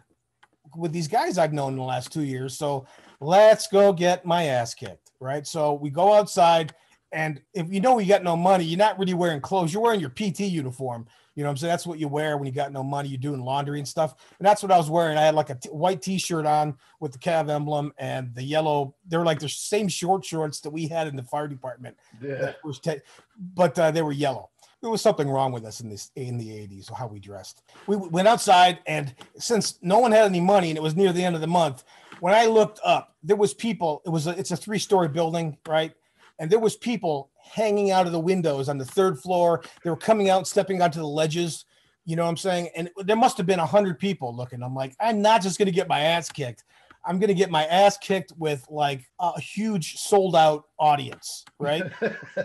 with these guys I've known in the last 2 years. So let's go get my ass kicked. Right. So we go outside, and if you know, you got no money, you're not really wearing clothes. You're wearing your PT uniform. You know what I'm saying? That's what you wear when you got no money. You're doing laundry and stuff. And that's what I was wearing. I had like a white t-shirt on with the Cav emblem and the yellow. They were like the same shorts that we had in the fire department. Yeah. But they were yellow. There was something wrong with us in the 80s, how we dressed. We went outside, and since no one had any money and it was near the end of the month, when I looked up, there was people. It's a 3-story building, right? And there was people hanging out of the windows on the 3rd floor. They were coming out, stepping onto the ledges. You know what I'm saying? And there must have been 100 people looking. I'm like, I'm not just going to get my ass kicked. I'm going to get my ass kicked with like a huge sold out audience. Right.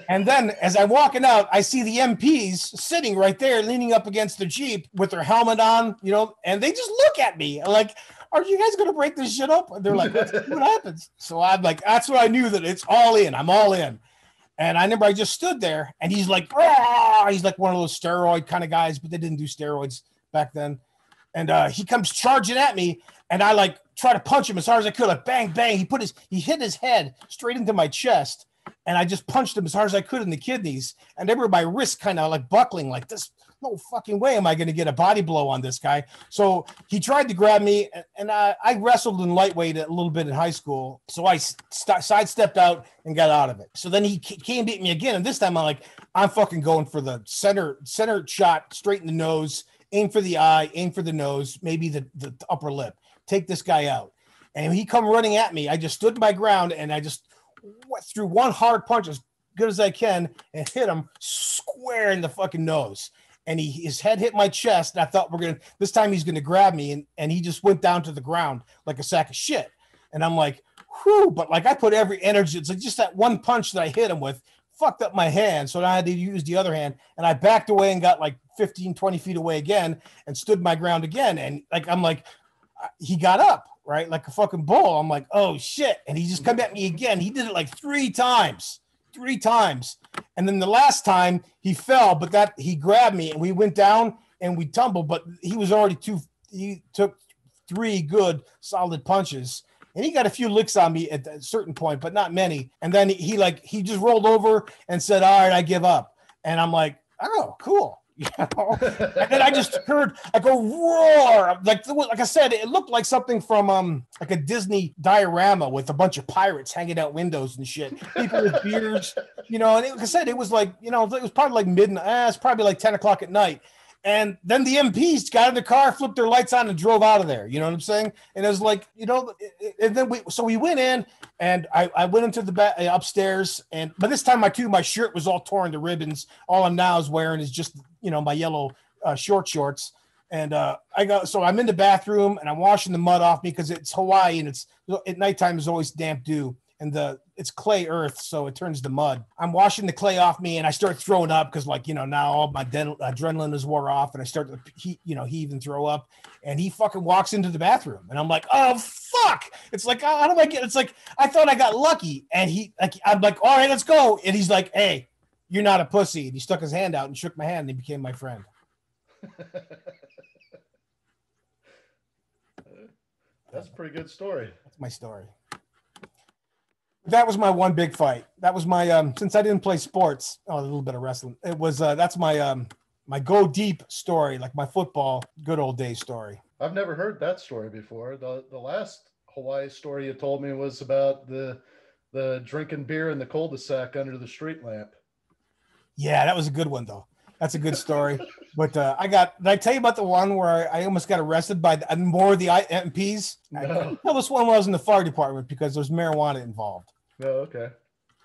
And then as I'm walking out, I see the MPs sitting right there, leaning up against the Jeep with their helmet on, you know, and they just look at me like, are you guys going to break this shit up? And they're like, let's see what happens. So I'm like, that's what I knew, that it's all in. I'm all in. And I remember I just stood there, and he's like, "Rah!" He's like one of those steroid kind of guys, but they didn't do steroids back then. And he comes charging at me, and I like try to punch him as hard as I could, like bang, bang. He hit his head straight into my chest, and I just punched him as hard as I could in the kidneys. And I remember my wrist kind of like buckling, like this. No fucking way am I going to get a body blow on this guy. So he tried to grab me, and I wrestled in lightweight a little bit in high school. So I sidestepped out and got out of it. So then he came beat me again, and this time I'm fucking going for the center shot straight in the nose. Aim for the eye, aim for the nose, maybe the upper lip. Take this guy out. And he come running at me. I just stood my ground, and I just threw one hard punch as good as I can and hit him square in the fucking nose. And his head hit my chest. And I thought this time he's going to grab me. And he just went down to the ground like a sack of shit. And I'm like, whew, but like I put every energy. It's like just that one punch that I hit him with fucked up my hand. So I had to use the other hand, and I backed away and got like 15, 20 feet away again and stood my ground again. And like, I'm like, he got up, right? Like a fucking bull. I'm like, oh shit. And he just come at me again. He did it like 3 times. And then the last time he fell, but he grabbed me and we went down and we tumbled, but he was already he took 3 good solid punches, and he got a few licks on me at a certain point, but not many. And then he just rolled over and said, all right, I give up. And I'm like, oh, cool. You know? And then I just heard, I go roar. Like I said, it looked like something from like a Disney diorama with a bunch of pirates hanging out windows and shit. People with beards, you know. And like I said, it was like, you know, it was probably like midnight. It's probably like 10 o'clock at night. And then the MPs got in the car, flipped their lights on, and drove out of there. You know what I'm saying? And it was like, you know, and then we went in, and I went into the upstairs, and by this time my shirt was all torn to ribbons. All I'm now is wearing is just, you know, my yellow short shorts. And I'm in the bathroom, and I'm washing the mud off me because it's Hawaii, and it's at nighttime is always damp dew. And it's clay earth, so it turns to mud. I'm washing the clay off me, and I start throwing up because, like, you know, now all my adrenaline is wore off, and I start to heave and throw up. And he fucking walks into the bathroom, and I'm like, oh fuck! It's like, how do I get? It's like I thought I got lucky, and I'm like, all right, let's go. And he's like, hey, you're not a pussy. And he stuck his hand out and shook my hand, and he became my friend. That's a pretty good story. That's my story. That was my one big fight. That was my since I didn't play sports, a little bit of wrestling. It was that's my my go deep story, like my football good old days story. I've never heard that story before. The last Hawaii story you told me was about the drinking beer in the cul-de-sac under the street lamp. Yeah, that was a good one though. That's a good story. But did I tell you about the one where I almost got arrested by more of the MPs? No. Well, this one was in the fire department because there's marijuana involved. Oh, okay.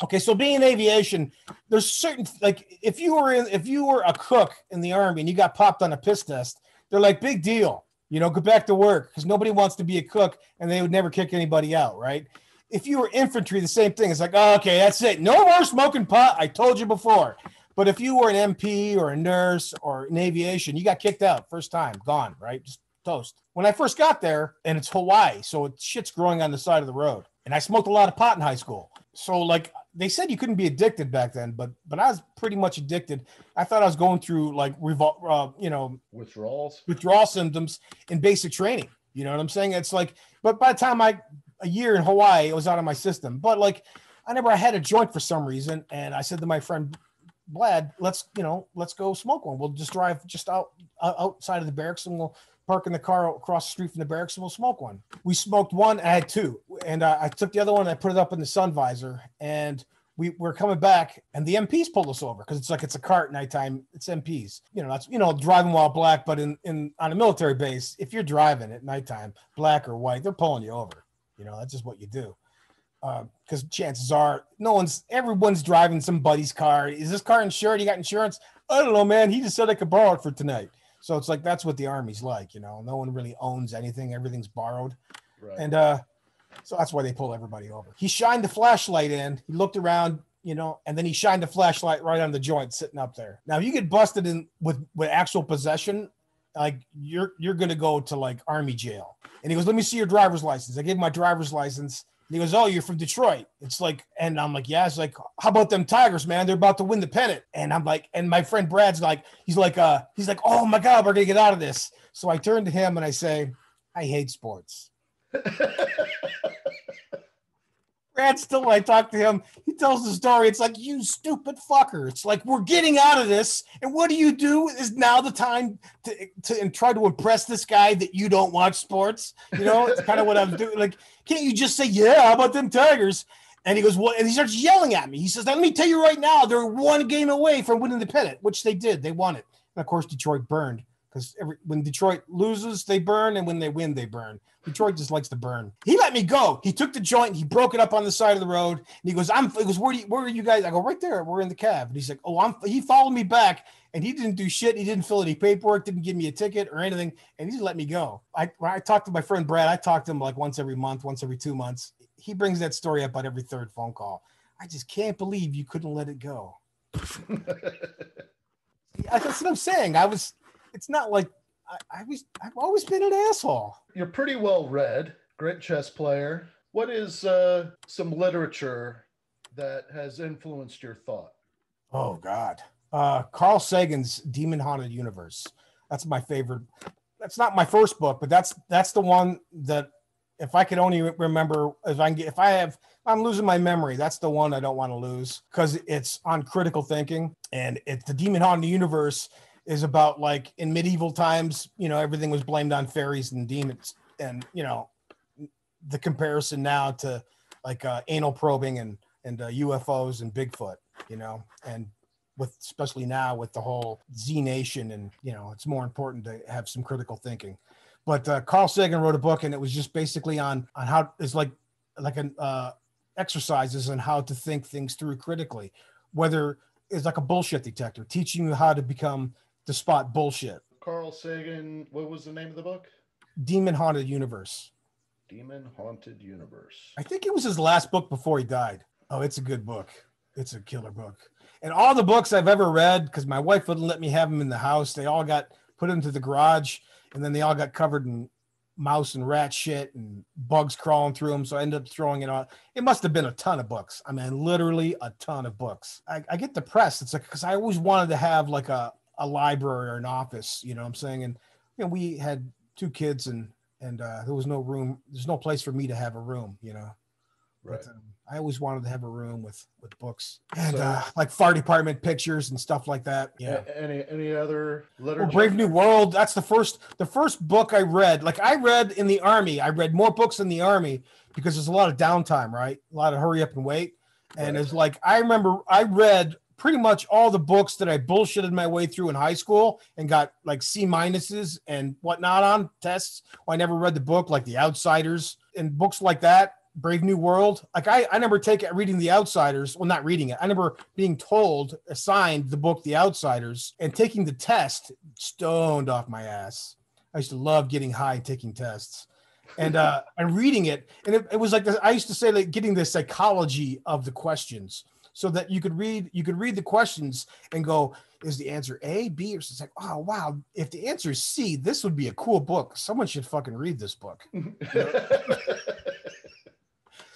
Okay, so being in aviation, there's certain, like, if you were a cook in the Army and you got popped on a piss test, they're like, big deal, you know, go back to work, because nobody wants to be a cook and they would never kick anybody out, right? If you were infantry, the same thing. It's like, oh, okay, that's it. No more smoking pot. I told you before. But if you were an MP or a nurse or in aviation, you got kicked out first time, gone, right? Just toast. When I first got there, and it's Hawaii, so shit's growing on the side of the road. And I smoked a lot of pot in high school. So, like, they said you couldn't be addicted back then, but I was pretty much addicted. I thought I was going through, like, withdrawal symptoms in basic training. You know what I'm saying? It's like, but by the time a year in Hawaii, it was out of my system. But, like, I had a joint for some reason, and I said to my friend Vlad, let's go smoke one. We'll just drive just outside of the barracks, and we'll park in the car across the street from the barracks, and we'll smoke one. We smoked one, and I had two, and I took the other one and I put it up in the sun visor, and we're coming back, and the MPs pulled us over because it's a cart nighttime. It's MPs, that's driving while black, but on a military base, if you're driving at nighttime, black or white, they're pulling you over. That's just what you do. Because chances are everyone's driving somebody's car. Is this car insured? You got insurance? I don't know, man. He just said I could borrow it for tonight. So it's like, that's what the Army's like, no one really owns anything. Everything's borrowed. Right. And so that's why they pull everybody over. He shined the flashlight in, he looked around, and then he shined the flashlight right on the joint sitting up there. Now you get busted in with actual possession, like you're going to go to like Army jail. And he goes, let me see your driver's license. I gave him my driver's license. And he goes, oh, you're from Detroit. It's like, and I'm like, yeah. It's like, how about them Tigers, man? They're about to win the pennant. And I'm like, and my friend Brad's like, he's like, oh my God, we're gonna get out of this. So I turn to him and I say, I hate sports. Brad still, when I talk to him, he tells the story. It's like, you stupid fucker. It's like, we're getting out of this. And what do? Is now the time to try to impress this guy that you don't watch sports? It's kind of what I'm doing. Like, can't you just say, yeah, how about them Tigers? And he goes, what? And he starts yelling at me. He says, let me tell you right now, they're one game away from winning the pennant, which they did. They won it. And of course, Detroit burned. Because when Detroit loses, they burn, and when they win, they burn. Detroit just likes to burn. He let me go. He took the joint, he broke it up on the side of the road, and he goes, where are you guys? I go, right there. We're in the cab. And he's like, he followed me back, and he didn't do shit. He didn't fill any paperwork, didn't give me a ticket or anything, and he just let me go. When I talked to my friend Brad, I talked to him like once every month, once every 2 months. He brings that story up on every third phone call. I just can't believe you couldn't let it go. That's what I'm saying. It's not like I've always been an asshole. You're pretty well read, great chess player. What is some literature that has influenced your thought? Oh God. Carl Sagan's Demon Haunted Universe. That's my favorite. That's not my first book, but that's the one that if I could only remember, I'm losing my memory, that's the one I don't want to lose, because it's on critical thinking, and it's the Demon Haunted Universe is about like in medieval times, you know, everything was blamed on fairies and demons, and you know, the comparison now to like anal probing and UFOs and Bigfoot, you know, and with especially now with the whole Z Nation, and you know, it's more important to have some critical thinking. But Carl Sagan wrote a book, and it was just basically on how it's like an exercises on how to think things through critically, whether it's like a bullshit detector, teaching you how to spot bullshit. Carl Sagan, what was the name of the book? Demon Haunted Universe. Demon Haunted Universe. I think it was his last book before he died. Oh, it's a good book. It's a killer book. And all the books I've ever read, because my wife wouldn't let me have them in the house, they all got put into the garage, and then they all got covered in mouse and rat shit and bugs crawling through them. So I ended up throwing it out. It must have been a ton of books. I mean, literally a ton of books. I get depressed. It's like, because I always wanted to have like a library or an office, you know what I'm saying? And, you know, we had 2 kids and there was no room. There's no place for me to have a room, you know? Right. But, I always wanted to have a room with books and like fire department pictures and stuff like that. Yeah. Any other literature? Well, Brave New World. That's the first book I read. Like I read in the Army. I read more books in the Army because there's a lot of downtime, right? A lot of hurry up and wait. And It's like, I remember I read pretty much all the books that I bullshitted my way through in high school and got like C- and whatnot on tests. Well, I never read the book, like The Outsiders and books like that. Brave New World. Like I never reading The Outsiders. Well, not reading it. I never being assigned the book The Outsiders and taking the test stoned off my ass. I used to love getting high and taking tests and reading it. And it was like this, I used to say like getting the psychology of the questions so that you could read the questions and go, is the answer A, B, or it's like, oh, wow. If the answer is C, this would be a cool book. Someone should fucking read this book.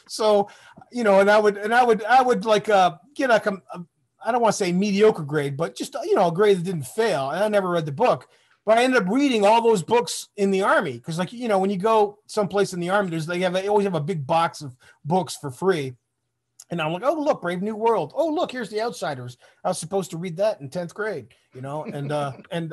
So, you know, and I would like get like I don't want to say mediocre grade, but just, you know, a grade that didn't fail. And I never read the book, but I ended up reading all those books in the Army. Cause like, you know, when you go someplace in the Army, they always have a big box of books for free. And I'm like, oh, look, Brave New World. Oh, look, here's The Outsiders. I was supposed to read that in 10th grade, you know, and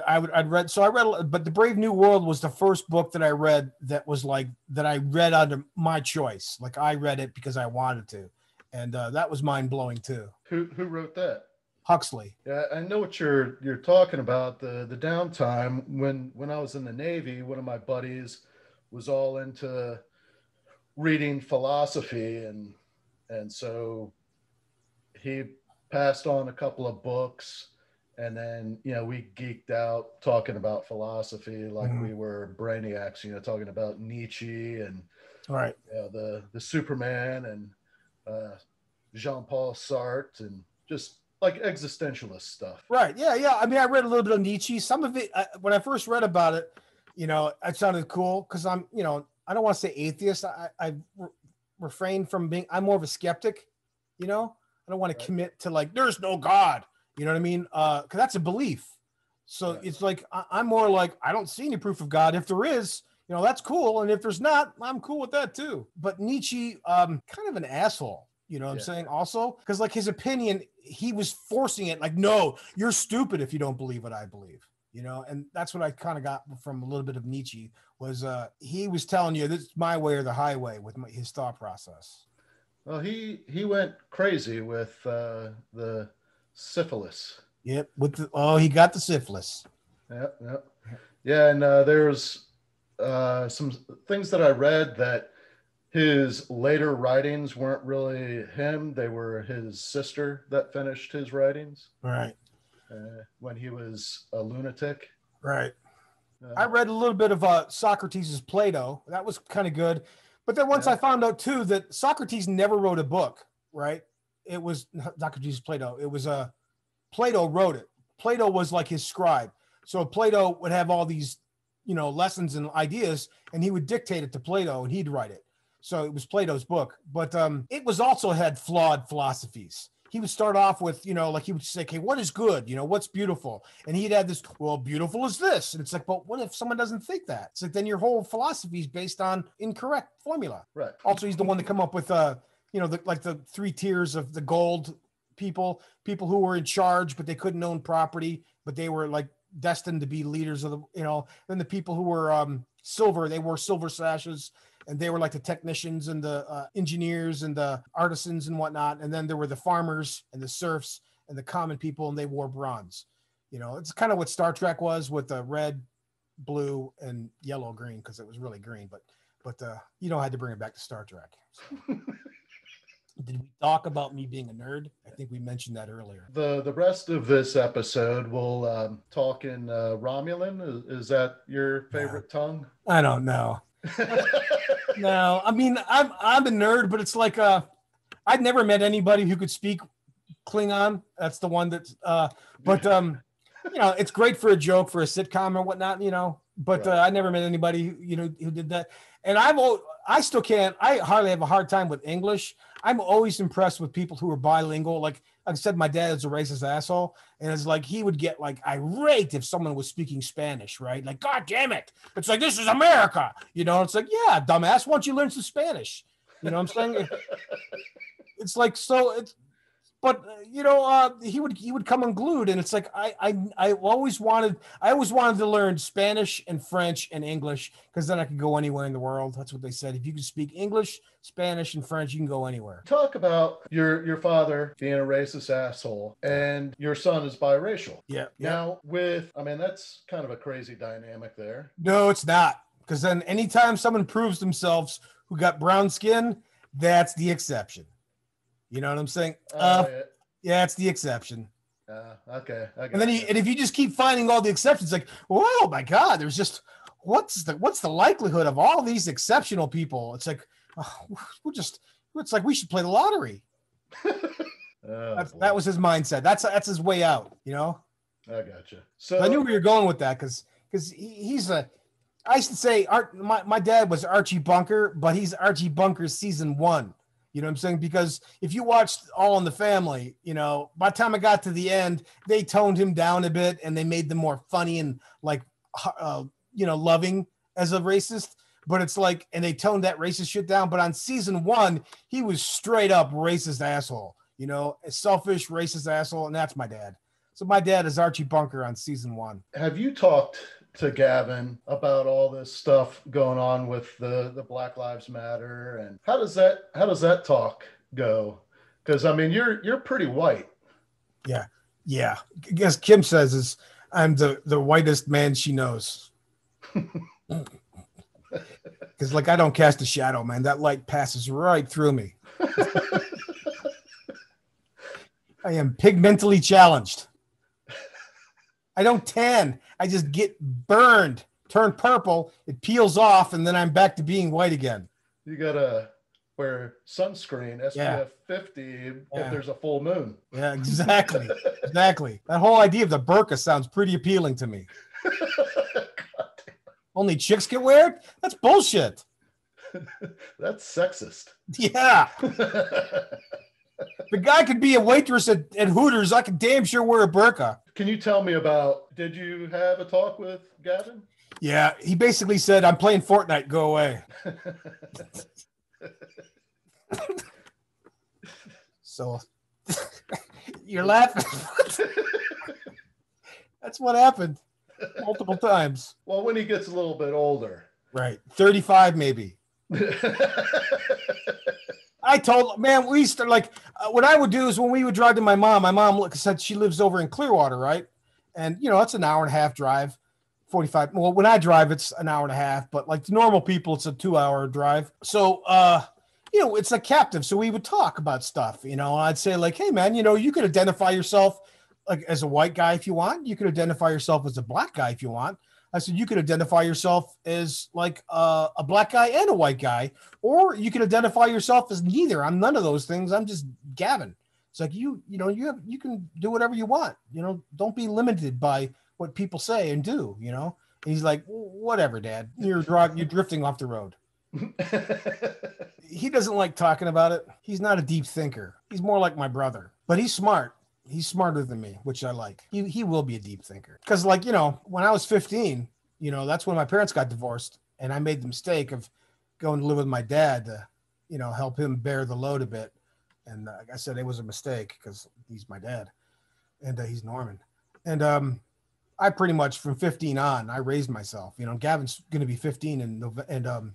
I'd read, but The Brave New World was the first book that I read that was like, that I read under my choice. Like I read it because I wanted to. And that was mind blowing too. Who wrote that? Huxley. Yeah, I know what you're talking about. The downtime when I was in the Navy, one of my buddies was all into reading philosophy, and so he passed on a couple of books, and then, you know, we geeked out talking about philosophy like we were brainiacs, you know, talking about Nietzsche and right, you know, the Superman and Jean-Paul Sartre and just like existentialist stuff. Right. Yeah. I mean, I read a little bit of Nietzsche. Some of it, when I first read about it, you know, it sounded cool because I'm, you know, I don't want to say atheist. I refrain from being, I'm more of a skeptic, you know. I don't want to commit to like there's no God, you know what I mean, because that's a belief. So it's like I'm more like I don't see any proof of God. If there is, you know, that's cool, and if there's not, I'm cool with that too. But Nietzsche, kind of an asshole, you know what I'm saying, also because like his opinion, he was forcing it like, no, you're stupid if you don't believe what I believe, you know. And that's what I kind of got from a little bit of Nietzsche was he was telling you this is my way or the highway with his thought process. Well, he went crazy with the syphilis. Yep, he got the syphilis. Yep. Yeah, and there's some things that I read that his later writings weren't really him; they were his sister that finished his writings. Right. When he was a lunatic. Right. I read a little bit of Socrates' Plato. That was kind of good. But then once I found out too that Socrates never wrote a book, right? It was Socrates' Plato. It was Plato wrote it. Plato was like his scribe. So Plato would have all these, you know, lessons and ideas, and he would dictate it to Plato and he'd write it. So it was Plato's book. But it was also had flawed philosophies. He would start off with, you know, like he would say, okay, what is good? You know, what's beautiful? And he'd add this, well, beautiful is this. And it's like, but what if someone doesn't think that? It's like, then your whole philosophy is based on incorrect formula. Right. Also, he's the one to come up with, you know, the 3 tiers of the gold people who were in charge, but they couldn't own property, but they were like destined to be leaders of the, then the people who were silver, they wore silver sashes, and they were like the technicians and the engineers and the artisans and whatnot. And then there were the farmers and the serfs and the common people, and they wore bronze. It's kind of what Star Trek was with the red, blue, and yellow, green, because it was really green. But I had to bring it back to Star Trek. So. Did we talk about me being a nerd? I think we mentioned that earlier. The rest of this episode, we'll talk in Romulan. Is that your favorite tongue? I don't know. No, I mean, I'm a nerd, but it's like I'd never met anybody who could speak Klingon. That's the one that's it's great for a joke, for a sitcom or whatnot, but right. I never met anybody who did that. And I still can't. I hardly have a hard time with English. I'm always impressed with people who are bilingual. Like I said, my dad is a racist asshole, and it's like he would get like irate if someone was speaking Spanish, right? Like, God damn it! It's like, this is America, It's like, yeah, dumbass, why don't you learn some Spanish? You know what I'm saying? It's like, so it's. But he would come unglued, and it's like I always wanted to learn Spanish and French and English, because then I could go anywhere in the world. That's what they said. If you can speak English, Spanish, and French, you can go anywhere. Talk about your father being a racist asshole, and your son is biracial. Yeah. Now that's kind of a crazy dynamic there. No, it's not, because then anytime someone proves themselves who got brown skin, that's the exception. You know what I'm saying? Yeah, it's the exception. Okay. And then if you just keep finding all the exceptions, like, oh my God, there's just what's the likelihood of all these exceptional people? It's like it's like we should play the lottery. That was his mindset. That's his way out. I gotcha. So I knew where you're going with that, because he's I used to say my dad was Archie Bunker, but he's Archie Bunker season 1. You know what I'm saying? Because if you watched All in the Family, by the time I got to the end, they toned him down a bit, and they made them more funny and like, loving as a racist. But it's like, and they toned that racist shit down. But on season 1, he was straight up racist asshole, a selfish racist asshole. And that's my dad. So my dad is Archie Bunker on season 1. Have you talked to Gavin about all this stuff going on with the Black Lives Matter, and how does that talk go? Because you're pretty white. Yeah. I guess Kim says is I'm the whitest man she knows. Because I don't cast a shadow, man. That light passes right through me. I am pigmentally challenged. I don't tan. I just get burned, turn purple, it peels off, and then I'm back to being white again. You gotta wear sunscreen, SPF 50, if there's a full moon. Yeah, exactly. Exactly. That whole idea of the burqa sounds pretty appealing to me. Only chicks can wear it? That's bullshit. That's sexist. Yeah. The guy could be a waitress at Hooters. I could damn sure wear a burqa. Can you tell me did you have a talk with Gavin? Yeah, he basically said, I'm playing Fortnite, go away. So, you're laughing. That's what happened multiple times. Well, when he gets a little bit older. Right, 35 maybe. I told, man, we used to what I would do is when we would drive to my mom said she lives over in Clearwater, right? And, it's an hour and a half drive, 45. Well, when I drive, it's an hour and a half, but to normal people, it's a 2-hour drive. So, it's a captive. So we would talk about stuff, I'd say hey man, you could identify yourself as a white guy if you want. You could identify yourself as a black guy if you want. I said, you could identify yourself as a black guy and a white guy, or you could identify yourself as neither. I'm none of those things. I'm just Gavin. It's like, you can do whatever you want, don't be limited by what people say and do, and he's like, whatever, Dad, you're drifting off the road. He doesn't like talking about it. He's not a deep thinker. He's more like my brother, but he's smart. He's smarter than me, which I like. He will be a deep thinker. Because when I was 15, that's when my parents got divorced, and I made the mistake of going to live with my dad to, help him bear the load a bit. And like I said, it was a mistake because he's my dad, and he's Norman. And I pretty much from 15 on, I raised myself. You know, Gavin's going to be 15 in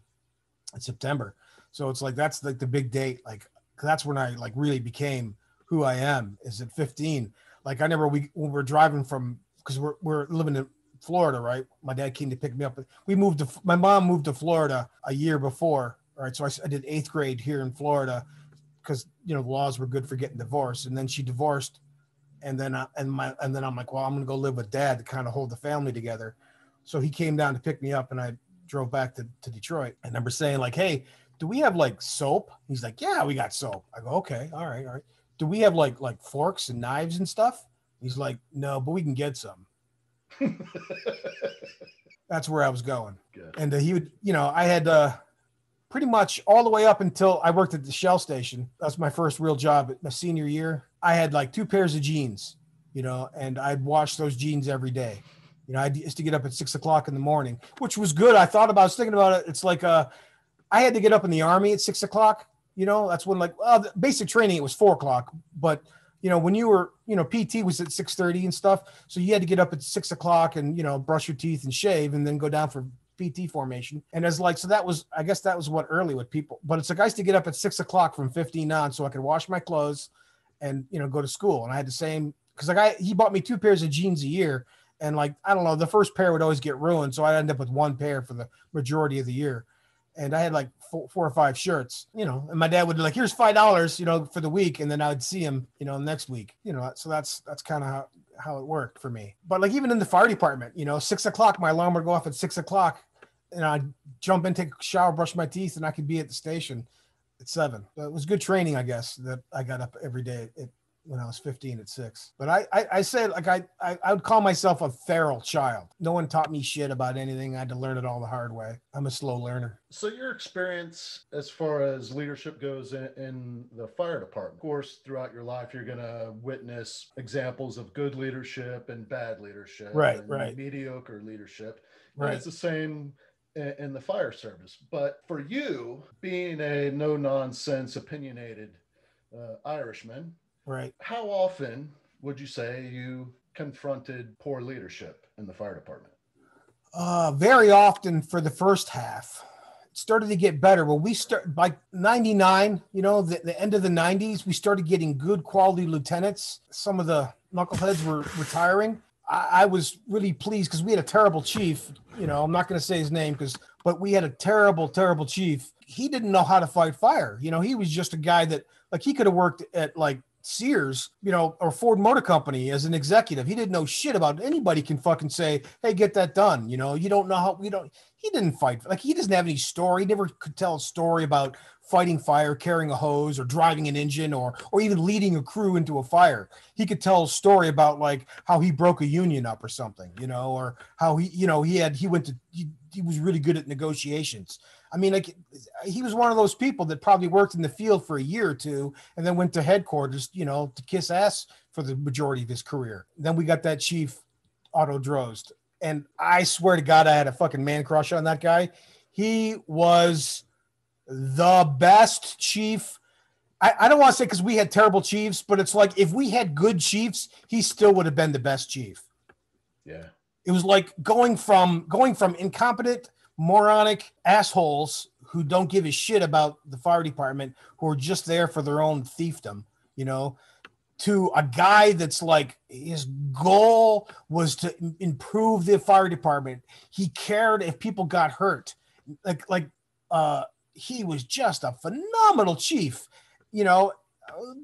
September. So it's like, that's like the big date. Like, that's when I like really became who I am, is at 15. Like I remember when we were driving from, because we're living in Florida, right? My dad came to pick me up. My mom moved to Florida a year before. Right. So I did 8th grade here in Florida because, you know, the laws were good for getting divorced. And then she divorced. And then I'm like, well, I'm going to go live with Dad to kind of hold the family together. So he came down to pick me up and I drove back to Detroit. I remember saying like, hey, do we have like soap? He's like, yeah, we got soap. I go, okay. All right. Do we have like forks and knives and stuff? He's like, no, but we can get some. That's where I was going. Good. And he would, you know, I had pretty much all the way up until I worked at the Shell station. That's my first real job at my senior year. I had like 2 pairs of jeans, you know, and I'd wash those jeans every day. You know, I used to get up at 6 o'clock in the morning, which was good. I was thinking about it. It's like, I had to get up in the Army at 6 o'clock. You know, that's when like, the basic training, it was 4 o'clock, but you know, when you were, you know, PT was at 6:30 and stuff. So you had to get up at 6 o'clock and, you know, brush your teeth and shave and then go down for PT formation. And as like, so that was, I guess that was what early with people, but it's like, I used to get up at 6 o'clock from 15 on so I could wash my clothes and, you know, go to school. And I had the same, cause like he bought me 2 pairs of jeans a year. And like, I don't know, the first pair would always get ruined. So I'd end up with 1 pair for the majority of the year. And I had like 4 or 5 shirts, you know, and my dad would be like, here's $5, you know, for the week. And then I would see him, you know, next week, you know, so that's kind of how it worked for me. But like, even in the fire department, you know, 6 o'clock, my alarm would go off at 6 o'clock and I'd jump in, take a shower, brush my teeth, and I could be at the station at 7. So it was good training, I guess, that I got up every day when I was 15 at 6. But I said, like, I would call myself a feral child. No one taught me shit about anything. I had to learn it all the hard way. I'm a slow learner. So your experience as far as leadership goes in the fire department, of course, throughout your life, you're going to witness examples of good leadership and bad leadership. Right. Mediocre leadership. Right. And it's the same in the fire service. But for you, being a no-nonsense, opinionated Irishman, right, how often would you say you confronted poor leadership in the fire department? Very often for the first half. It started to get better. When we start by 99, you know, the end of the 90s, we started getting good quality lieutenants. Some of the knuckleheads were retiring. I was really pleased because we had a terrible chief. You know, I'm not going to say his name but we had a terrible, terrible chief. He didn't know how to fight fire. You know, he was just a guy that like he could have worked at like Sears, you know, or Ford Motor Company as an executive. He didn't know shit about it. Anybody can fucking say, hey, get that done. You know, you don't know how, he didn't fight. Like he doesn't have any story. He never could tell a story about fighting fire, carrying a hose or driving an engine or even leading a crew into a fire. He could tell a story about like how he broke a union up or something, you know, or how he was really good at negotiations. I mean, like he was one of those people that probably worked in the field for a year or two and then went to headquarters, you know, to kiss ass for the majority of his career. Then we got that chief, Otto Drozd. And I swear to God, I had a fucking man crush on that guy. He was the best chief. I don't want to say because we had terrible chiefs, but it's like if we had good chiefs, he still would have been the best chief. Yeah. It was like going from incompetent, moronic assholes who don't give a shit about the fire department, who are just there for their own fiefdom, you know, to a guy that's like his goal was to improve the fire department. He cared if people got hurt. He was just a phenomenal chief. You know,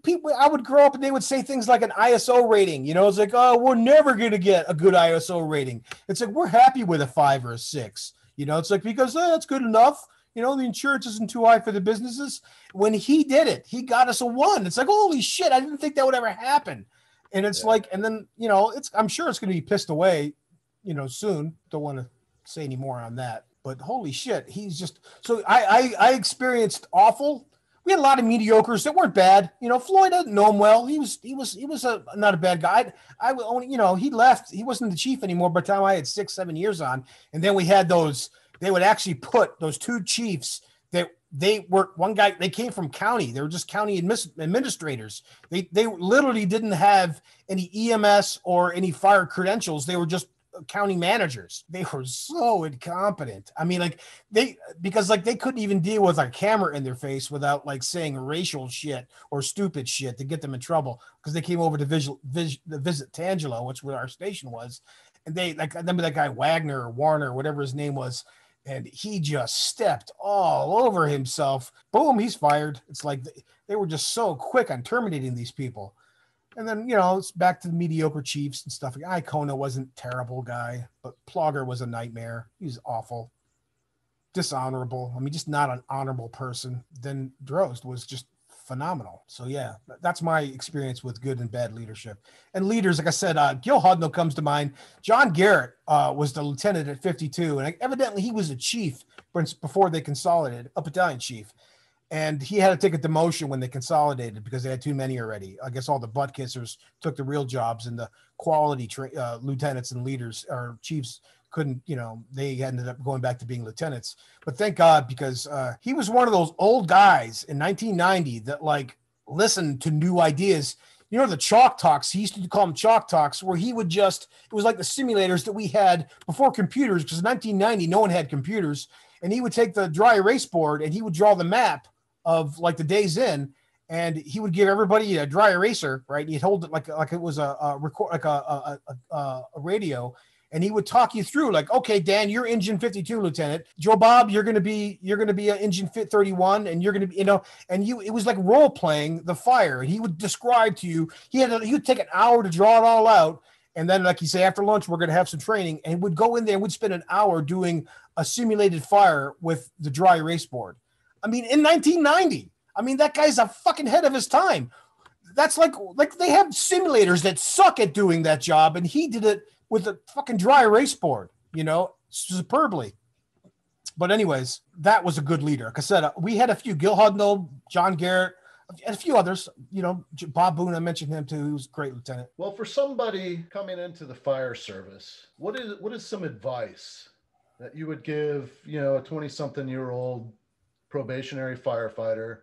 people, I would grow up and they would say things like an ISO rating. You know, it's like, oh, we're never going to get a good ISO rating. It's like, we're happy with a 5 or a 6. You know, it's like, because that's good enough. You know, the insurance isn't too high for the businesses. When he did it, he got us a 1. It's like, holy shit, I didn't think that would ever happen. And it's like, and then, you know, I'm sure it's going to be pissed away, you know, soon. Don't want to say any more on that. But holy shit, he's just, so I experienced awful. We had a lot of mediocres that weren't bad. You know, Floyd didn't know him well. He was not a bad guy. I would only, you know, he left. He wasn't the chief anymore by the time I had 6-7 years on. And then we had they would actually put those 2 chiefs that they were, one guy, they came from county. They were just county administrators. They literally didn't have any EMS or any fire credentials. They were just county managers. They were so incompetent. I mean, like because they couldn't even deal with a camera in their face without like saying racial shit or stupid shit to get them in trouble, because they came over to visit Tangelo, which where our station was. And I remember that guy Wagner or Warner, whatever his name was. And he just stepped all over himself. Boom, he's fired. It's like they were just so quick on terminating these people. And then, it's back to the mediocre chiefs and stuff. Icona wasn't a terrible guy, but Plogger was a nightmare. He was awful, dishonorable. I mean, just not an honorable person. Then Drozd was just phenomenal. So yeah, that's my experience with good and bad leadership. And leaders, like I said, Gil Hudnall comes to mind. John Garrett was the lieutenant at 52, and evidently he was a chief before they consolidated, a battalion chief. And he had to take a demotion when they consolidated because they had too many already. I guess all the butt kissers took the real jobs, and the quality lieutenants and leaders or chiefs couldn't, they ended up going back to being lieutenants. But thank God, because he was one of those old guys in 1990 that like listened to new ideas. The chalk talks, he used to call them chalk talks, where he would it was like the simulators that we had before computers, because in 1990, no one had computers. And he would take the dry erase board and he would draw the map of like the days in, and he would give everybody a dry eraser, right? He'd hold it like it was a radio. And he would talk you through like, okay, Dan, you're engine 52, Lieutenant. Joe Bob, you're going to be engine 31, and you're going to be, it was like role playing the fire. And he would describe to you, he would take an hour to draw it all out. And then, like you say, after lunch, we're going to have some training, and would go in there and would spend an hour doing a simulated fire with the dry erase board. I mean, in 1990, that guy's a fucking head of his time. That's like they have simulators that suck at doing that job. And he did it with a fucking dry erase board, superbly. But anyways, that was a good leader. Like I said, we had a few, Gil Hudnall, John Garrett, and a few others, Bob Boone, I mentioned him too. He was a great lieutenant. Well, for somebody coming into the fire service, what is some advice that you would give, a 20-something-year-old probationary firefighter?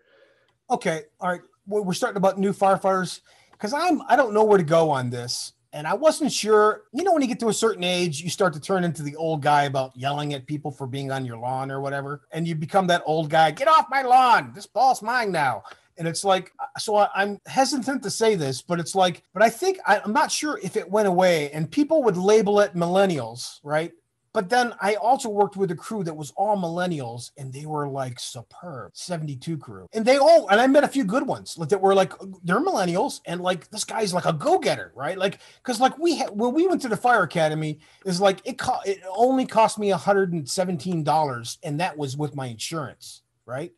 Okay. All right. We're starting about new firefighters, because I don't know where to go on this. And I wasn't sure, when you get to a certain age, you start to turn into the old guy about yelling at people for being on your lawn or whatever. And you become that old guy, get off my lawn. This ball's mine now. And it's like, so I'm hesitant to say this, but it's like, but I think I'm not sure if it went away, and people would label it millennials, right? But then I also worked with a crew that was all millennials, and they were like superb, 72 crew. And and I met a few good ones that were like, they're millennials, and like, this guy's like a go-getter, right? Like, cause like when we went to the fire academy, is like, it only cost me $117. And that was with my insurance, right?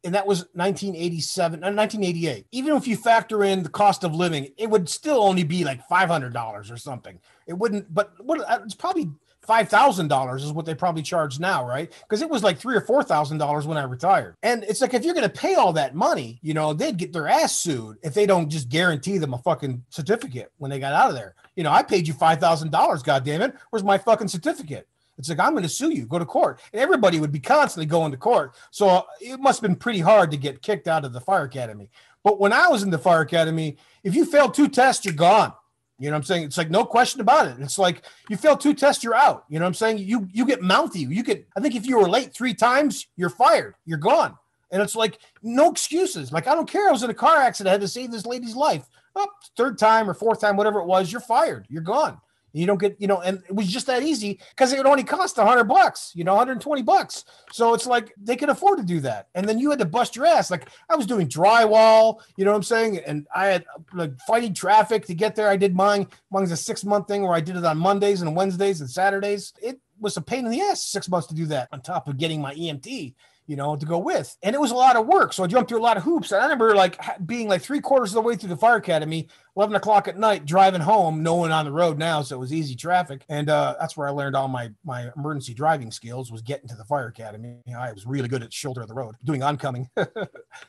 And that was 1988. Even if you factor in the cost of living, it would still only be like $500 or something. It wouldn't, but it's probably $5,000 is what they probably charge now, right? Because it was like $3,000 or $4,000 when I retired. And it's like, if you're going to pay all that money, they'd get their ass sued if they don't just guarantee them a fucking certificate when they got out of there. I paid you $5,000, goddammit. Where's my fucking certificate? It's like, I'm going to sue you, go to court. And everybody would be constantly going to court. So it must have been pretty hard to get kicked out of the fire academy. But when I was in the fire academy, if you failed 2 tests, you're gone. You know what I'm saying? It's like, no question about it. It's like, you fail 2 tests, you're out. You know what I'm saying? You get mouthy. I think if you were late 3 times, you're fired. You're gone. And it's like, no excuses. Like, I don't care. I was in a car accident. I had to save this lady's life. Oh, 3rd time or 4th time, whatever it was, you're fired. You're gone. You don't get, and it was just that easy because it would only cost $100, $120. So it's like they could afford to do that. And then you had to bust your ass. Like, I was doing drywall, you know what I'm saying? And I had like fighting traffic to get there. I did mine. Mine's a 6-month thing where I did it on Mondays and Wednesdays and Saturdays. It was a pain in the ass, 6 months to do that on top of getting my EMT, to go with. And it was a lot of work. So I jumped through a lot of hoops. And I remember like being like 3/4 of the way through the fire academy, 11 o'clock at night, driving home, no one on the road now. So it was easy traffic. And that's where I learned all my emergency driving skills, was getting to the fire academy. I was really good at shoulder of the road, doing oncoming.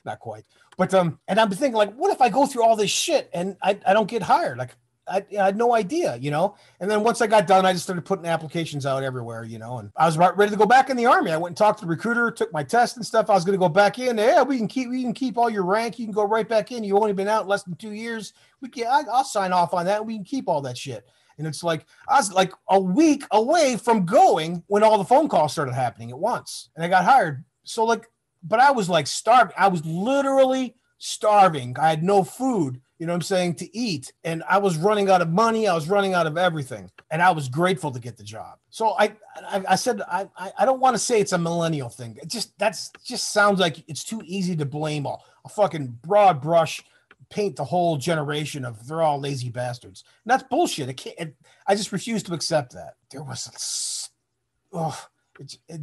Not quite. But, and I'm thinking like, what if I go through all this shit and I don't get hired? Like, I had no idea, and then once I got done, I just started putting applications out everywhere, and I was about ready to go back in the Army. I went and talked to the recruiter, took my test and stuff. I was going to go back in. Yeah, we can keep all your rank. You can go right back in. You've only been out less than 2 years. I'll sign off on that. We can keep all that shit. And it's like, I was like a week away from going when all the phone calls started happening at once. And I got hired. So like, but I was like starving. I was literally starving. I had no food, you know what I'm saying, to eat. And I was running out of money. I was running out of everything. And I was grateful to get the job. So I said, I don't want to say it's a millennial thing. It just sounds like it's too easy to blame a fucking broad brush, paint the whole generation of they're all lazy bastards. And that's bullshit. I just refuse to accept that. There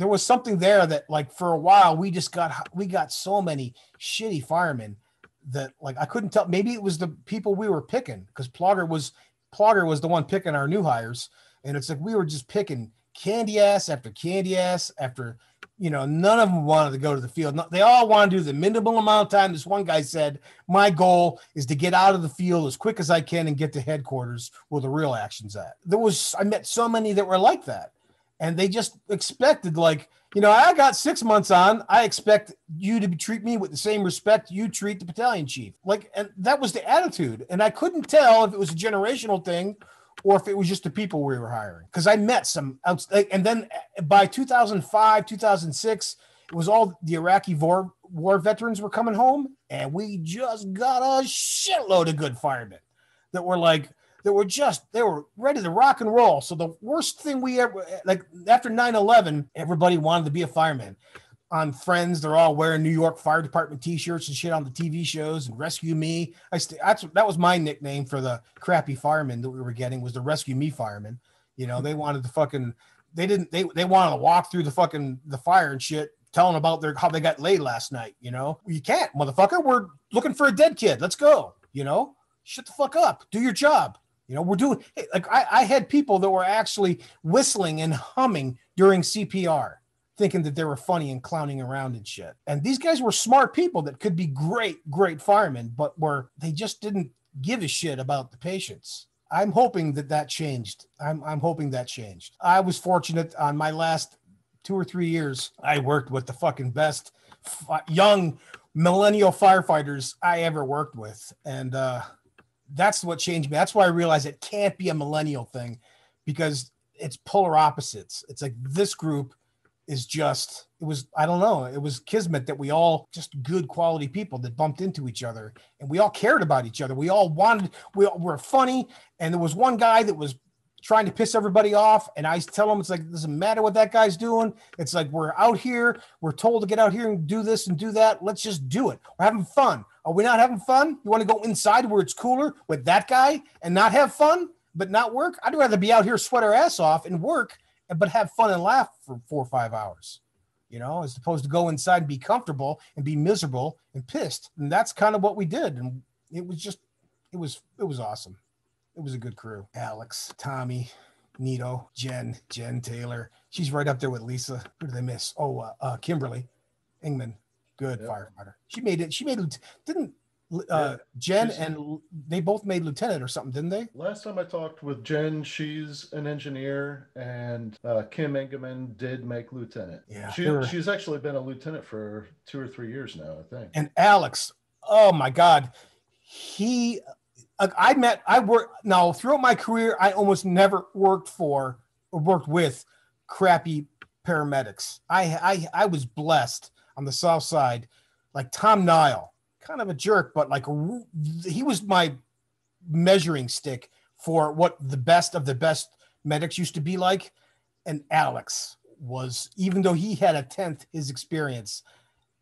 was something there that like for a while we got so many shitty firemen that like I couldn't tell. Maybe it was the people we were picking, because Plogger was the one picking our new hires, and it's like we were just picking candy ass after candy ass after, you know, none of them wanted to go to the field. They all want to do the minimal amount of time. This one guy said, my goal is to get out of the field as quick as I can and get to headquarters where the real action's at. I met so many that were like that. And they just expected, like, you know, I got 6 months on. I expect you to treat me with the same respect you treat the battalion chief. Like, and that was the attitude. And I couldn't tell if it was a generational thing or if it was just the people we were hiring. Because I met some, and then by 2005, 2006, it was all the Iraqi war veterans were coming home. And we just got a shitload of good firemen that were like, they were ready to rock and roll. So the worst thing we ever, like after 9/11, everybody wanted to be a fireman. On Friends, they're all wearing New York Fire Department t-shirts and shit on the TV shows and Rescue Me. That was my nickname for the crappy firemen that we were getting, was the Rescue Me firemen. You know, they wanted to fucking, they wanted to walk through the fire and shit, telling about how they got laid last night. You know, you can't, motherfucker. We're looking for a dead kid. Let's go. You know, shut the fuck up. Do your job. You know, I had people that were actually whistling and humming during CPR, thinking that they were funny and clowning around and shit. And these guys were smart people that could be great firemen, but they just didn't give a shit about the patients. I'm hoping that changed. I'm hoping that changed. I was fortunate on my last 2 or 3 years. I worked with the fucking best young millennial firefighters I ever worked with. And, that's what changed me. That's why I realized it can't be a millennial thing, because it's polar opposites. It's like this group is just, I don't know, it was kismet that we all just good quality people that bumped into each other, and we all cared about each other. We all were funny. And there was one guy that was trying to piss everybody off. And I tell him, it's like, it doesn't matter what that guy's doing. It's like, we're out here. We're told to get out here and do this and do that. Let's just do it. We're having fun. Are we not having fun? You want to go inside where it's cooler with that guy and not have fun, but not work? I'd rather be out here, sweat our ass off and work, but have fun and laugh for 4 or 5 hours, you know, as opposed to go inside and be comfortable and be miserable and pissed. And that's kind of what we did. And it was awesome. It was a good crew. Alex, Tommy, Nito, Jen Taylor. She's right up there with Lisa. Who did they miss? Kimberly Ingman. Good firefighter. She made it. Didn't Jen and they both made lieutenant or something, didn't they? Last time I talked with Jen, she's an engineer, and Kim Engelman did make lieutenant. Yeah, she's actually been a lieutenant for 2 or 3 years now, I think. And Alex, oh my God, throughout my career, I almost never worked with crappy paramedics. I was blessed on the South Side, like Tom Nile, kind of a jerk, but like he was my measuring stick for what the best of the best medics used to be like. And Alex was, even though he had a tenth his experience,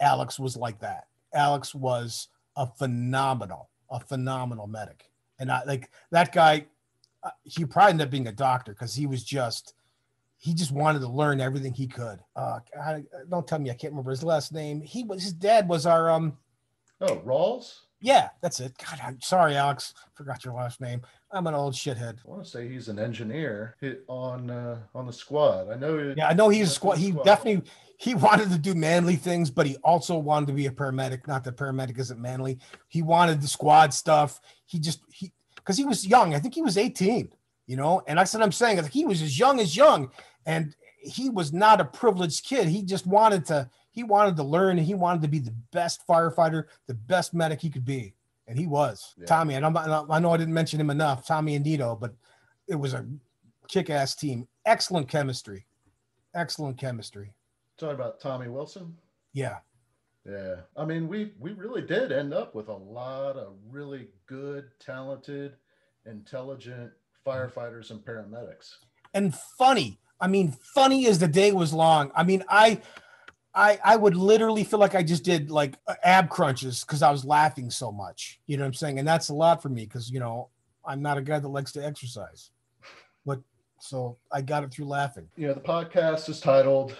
Alex was like that. Alex was a phenomenal medic. And I like that guy. He probably ended up being a doctor because he just wanted to learn everything he could. Don't tell me I can't remember his last name. His dad was our Rawls? Yeah, that's it. God, I'm sorry, Alex. Forgot your last name. I'm an old shithead. I want to say he's an engineer on the squad. I know he's a squad. He definitely wanted to do manly things, but he also wanted to be a paramedic. Not that paramedic isn't manly. He wanted the squad stuff. Because he was young. I think he was 18, you know? And that's what I'm saying. He was as young, and he was not a privileged kid. He just wanted to learn, and he wanted to be the best firefighter, the best medic he could be. And he was. Yeah. Tommy, and I know I didn't mention him enough, Tommy and Nito, but it was a kick-ass team. Excellent chemistry. Talking about Tommy Wilson. Yeah. Yeah. I mean, we really did end up with a lot of really good, talented, intelligent firefighters and paramedics. And funny. I mean, funny as the day was long. I mean, I would literally feel like I just did like ab crunches because I was laughing so much. You know what I'm saying? And that's a lot for me because, you know, I'm not a guy that likes to exercise. But so I got it through laughing. You know, the podcast is titled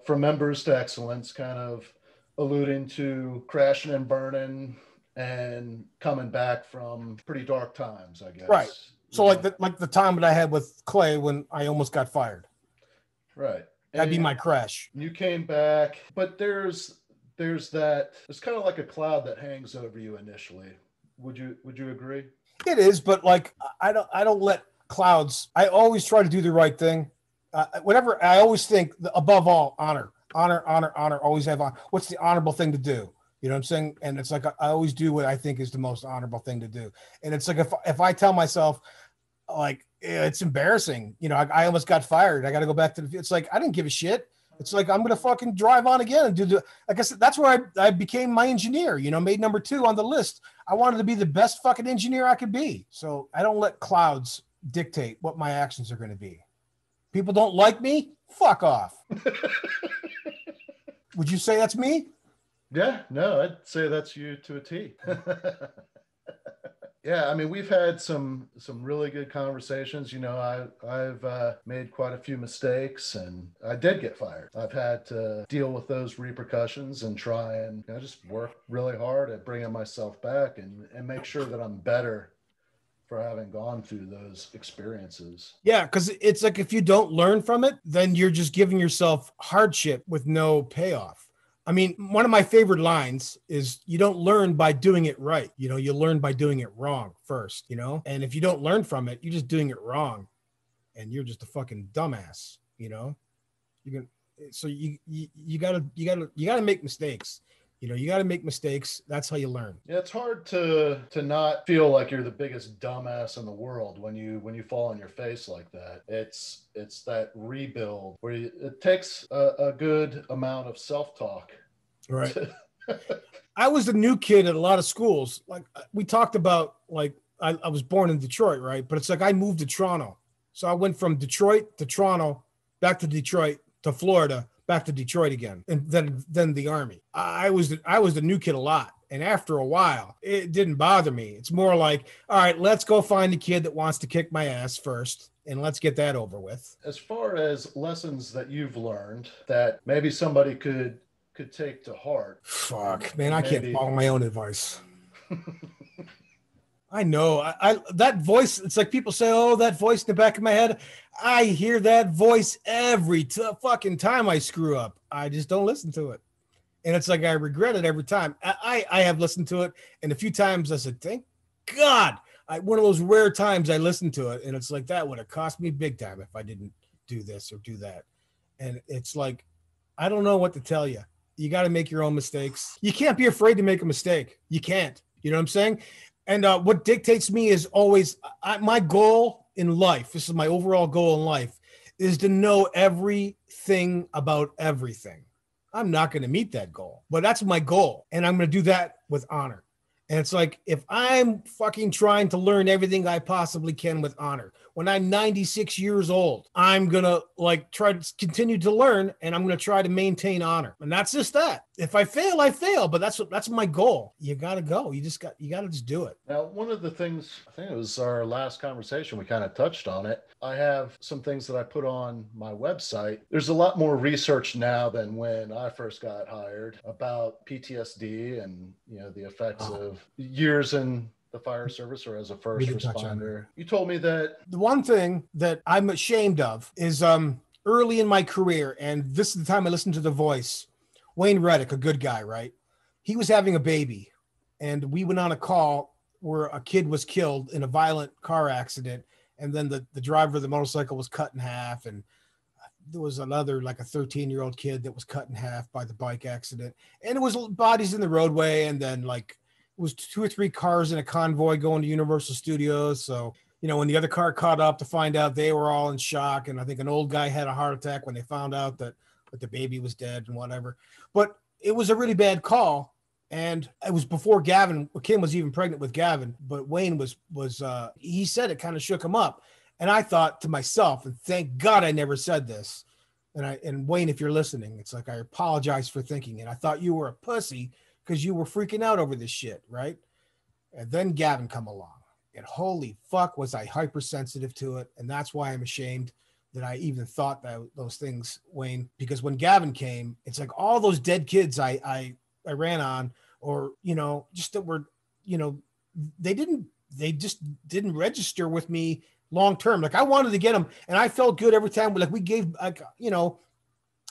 From Members to Excellence, kind of alluding to crashing and burning and coming back from pretty dark times, I guess. Right. So like the time that I had with Clay when I almost got fired. Right. That'd be my crash. You came back, but there's kind of like a cloud that hangs over you initially. Would you agree? It is, but like I don't let clouds. I always try to do the right thing. Whatever I always think, above all, honor. Always have on. What's the honorable thing to do? You know what I'm saying? And it's like I always do what I think is the most honorable thing to do. And it's like if I tell myself, like, it's embarrassing, you know, I almost got fired, I got to go back to the. It's like I didn't give a shit. It's like I'm gonna fucking drive on again and do the. Like I said, that's where I became my engineer. You know, made number 2 on the list. I wanted to be the best fucking engineer I could be. So I don't let clouds dictate what my actions are going to be. People don't like me. Fuck off. Would you say that's me? Yeah, no, I'd say that's you to a T. Yeah, I mean, we've had some really good conversations. You know, I've made quite a few mistakes, and I did get fired. I've had to deal with those repercussions and try and, you know, just work really hard at bringing myself back and make sure that I'm better for having gone through those experiences. Yeah, because it's like if you don't learn from it, then you're just giving yourself hardship with no payoff. I mean, one of my favorite lines is you don't learn by doing it right. You know, you learn by doing it wrong first, you know? And if you don't learn from it, you're just doing it wrong and you're just a fucking dumbass, you know? So you gotta make mistakes. You know, you got to make mistakes. That's how you learn. Yeah, it's hard to not feel like you're the biggest dumbass in the world when you fall on your face like that. It's that rebuild where it takes a good amount of self-talk. Right. I was the new kid at a lot of schools. Like we talked about, like I was born in Detroit, right? But it's like I moved to Toronto. So I went from Detroit to Toronto, back to Detroit to Florida, back to Detroit again, and then the Army. I was the new kid a lot. And after a while, it didn't bother me. It's more like, all right, let's go find a kid that wants to kick my ass first, and let's get that over with. As far as lessons that you've learned that maybe somebody could take to heart. Fuck, man, I can't follow my own advice. I know. I that voice, it's like people say, oh, that voice in the back of my head. I hear that voice every fucking time I screw up. I just don't listen to it. And it's like I regret it every time. I have listened to it, and a few times I said, thank God. One of those rare times I listened to it, and it's like that would have cost me big time if I didn't do this or do that. And it's like, I don't know what to tell you. You got to make your own mistakes. You can't be afraid to make a mistake. You can't. You know what I'm saying? And what dictates me is always my goal in life. This is my overall goal in life, is to know everything about everything. I'm not going to meet that goal, but that's my goal. And I'm going to do that with honor. And it's like, if I'm fucking trying to learn everything I possibly can with honor, when I'm 96 years old, I'm going to like try to continue to learn, and I'm going to try to maintain honor. And that's just that. If I fail, I fail, but that's my goal. You got to go. You got to just do it. Now, one of the things, I think it was our last conversation, we kind of touched on it. I have some things that I put on my website. There's a lot more research now than when I first got hired about PTSD and, you know, the effects of years in the fire service or as a first responder. You told me that the one thing that I'm ashamed of is early in my career, and this is the time I listened to The Voice, Wayne Reddick, a good guy, right? He was having a baby, and we went on a call where a kid was killed in a violent car accident, and then the driver of the motorcycle was cut in half, and there was another, like a 13-year-old kid that was cut in half by the bike accident, and it was bodies in the roadway, and then like it was 2 or 3 cars in a convoy going to Universal Studios. So you know, when the other car caught up to find out they were all in shock. And I think an old guy had a heart attack when they found out that the baby was dead and whatever. But it was a really bad call. And it was before Kim was even pregnant with Gavin, but Wayne was he said it kind of shook him up. And I thought to myself, and thank God I never said this. And Wayne, if you're listening, it's like, I apologize for thinking it. I thought you were a pussy because you were freaking out over this shit, right? And then Gavin come along. And holy fuck, was I hypersensitive to it. And that's why I'm ashamed that I even thought those things, Wayne, because when Gavin came, it's like all those dead kids I ran on, or, you know, just that were, you know, they just didn't register with me long-term. Like I wanted to get them, and I felt good every time. Like we gave, like, you know,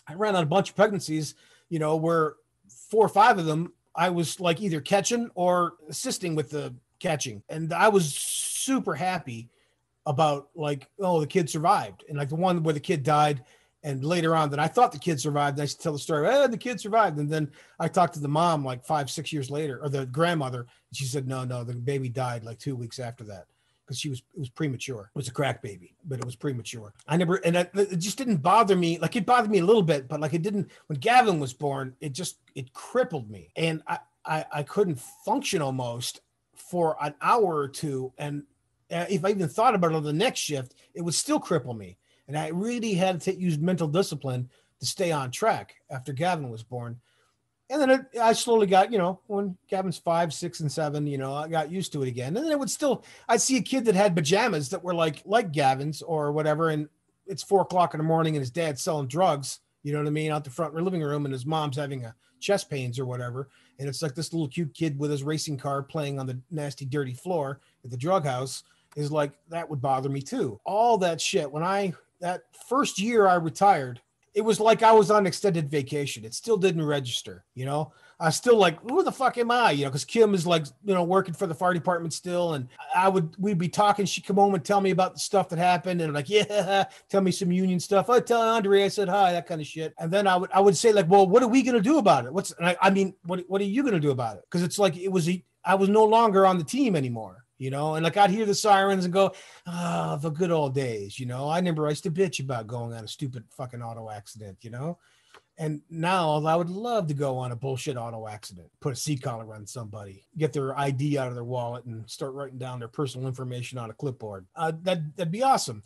I ran on a bunch of pregnancies, you know, where 4 or 5 of them, I was like either catching or assisting with the catching. And I was super happy about like, oh, the kid survived. And like the one where the kid died, and later on that I thought the kid survived. And I used to tell the story, the kid survived. And then I talked to the mom like 5-6 years later, or the grandmother, and she said, no, the baby died like 2 weeks after that. Because it was premature. It was a crack baby, but it was premature. It just didn't bother me. Like it bothered me a little bit, but like it didn't, when Gavin was born, it crippled me. And I couldn't function almost for an hour or two. And if I even thought about it on the next shift, it would still cripple me. And I really had to use mental discipline to stay on track after Gavin was born. And then I slowly got, you know, when Gavin's 5, 6, and 7, you know, I got used to it again. And then I'd see a kid that had pajamas that were like Gavin's or whatever. And it's 4 o'clock in the morning and his dad's selling drugs, you know what I mean, out the front living room, and his mom's having a chest pains or whatever. And it's like this little cute kid with his racing car playing on the nasty, dirty floor at the drug house is like, that would bother me too. All that shit. That first year I retired, it was like I was on extended vacation. It still didn't register, you know? I was still like, who the fuck am I? You know, because Kim is like, you know, working for the fire department still. And we'd be talking. She'd come home and tell me about the stuff that happened. And I'm like, yeah, tell me some union stuff. I tell Andre, I said, hi, that kind of shit. And then I would say like, well, what are we going to do about it? What are you going to do about it? Because it's like, I was no longer on the team anymore. You know, and like I'd hear the sirens and go, the good old days, you know. I remember I used to bitch about going on a stupid fucking auto accident, you know. And now I would love to go on a bullshit auto accident, put a seat collar on somebody, get their ID out of their wallet and start writing down their personal information on a clipboard. That'd be awesome.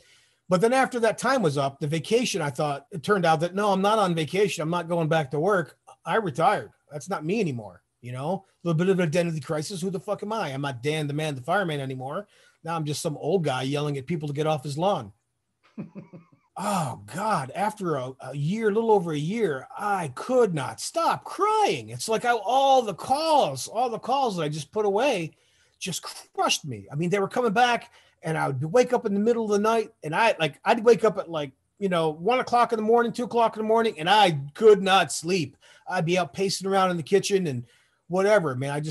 But then after that time was up, the vacation, I thought, it turned out that, no, I'm not on vacation. I'm not going back to work. I retired. That's not me anymore. You know, a little bit of an identity crisis. Who the fuck am I? I'm not Dan, the man, the fireman anymore. Now I'm just some old guy yelling at people to get off his lawn. Oh God. After a year, a little over a year, I could not stop crying. It's like all the calls that I just put away just crushed me. I mean, they were coming back and I would wake up in the middle of the night and I'd wake up at like, you know, 1 o'clock in the morning, 2 o'clock in the morning, and I could not sleep. I'd be out pacing around in the kitchen and whatever, man.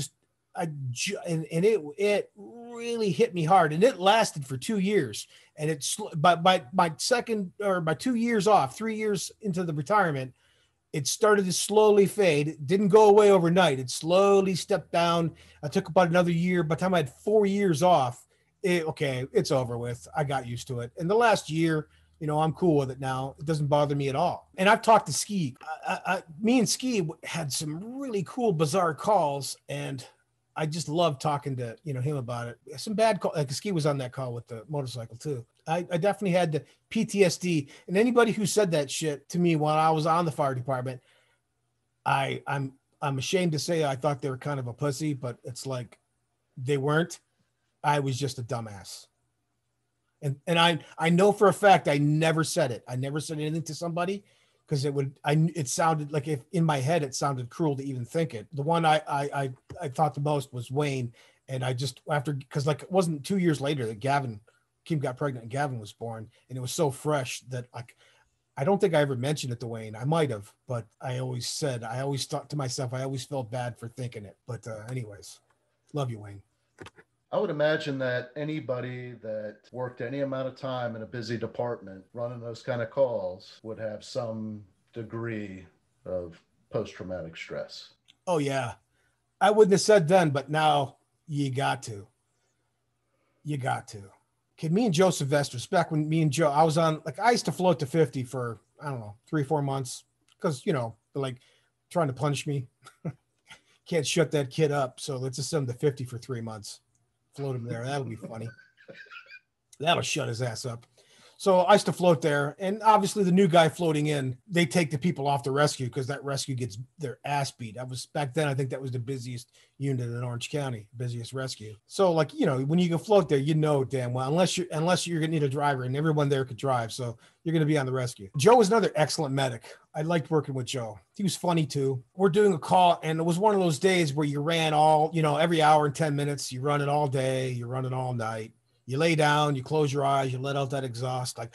It really hit me hard, and it lasted for 2 years. And it's by 2 years off, 3 years into the retirement, it started to slowly fade. It didn't go away overnight. It slowly stepped down. I took about another year. By the time I had 4 years off, it's over with. I got used to it. And the last year, you know, I'm cool with it now. It doesn't bother me at all. And I've talked to Ski. Me and Ski had some really cool, bizarre calls, and I just love talking to, you know, him about it. Some bad call, like Ski was on that call with the motorcycle too. I definitely had the PTSD. And anybody who said that shit to me while I was on the fire department, I'm ashamed to say I thought they were kind of a pussy, but it's like they weren't. I was just a dumbass. And I know for a fact I never said it. I never said anything to somebody because it sounded like, if in my head it sounded cruel to even think it. The one I thought the most was Wayne, and I just because like it wasn't 2 years later that Kim got pregnant and Gavin was born, and it was so fresh that like I don't think I ever mentioned it to Wayne. I might have, but I always thought to myself, I always felt bad for thinking it. But anyways, love you, Wayne. I would imagine that anybody that worked any amount of time in a busy department running those kind of calls would have some degree of post-traumatic stress. Oh, yeah. I wouldn't have said then, but now you got to. You got to. Okay, me and Joe Sylvester, back when me and Joe, I was on, like, I used to float to 50 for, I don't know, 3-4 months because, you know, they're like trying to punish me. Can't shut that kid up. So let's just send him to 50 for 3 months. Float him there. That'll be funny. That'll shut his ass up. So I used to float there. And obviously the new guy floating in, they take the people off the rescue because that rescue gets their ass beat. That was back then. I think that was the busiest unit in Orange County, busiest rescue. So, like, you know, when you can float there, you know damn well, unless you're going to need a driver, and everyone there could drive. So you're going to be on the rescue. Joe was another excellent medic. I liked working with Joe. He was funny too. We're doing a call, and it was one of those days where you ran all, you know, every hour and 10 minutes, you run it all day, you run it all night. You lay down, you close your eyes, you let out that exhaust, like,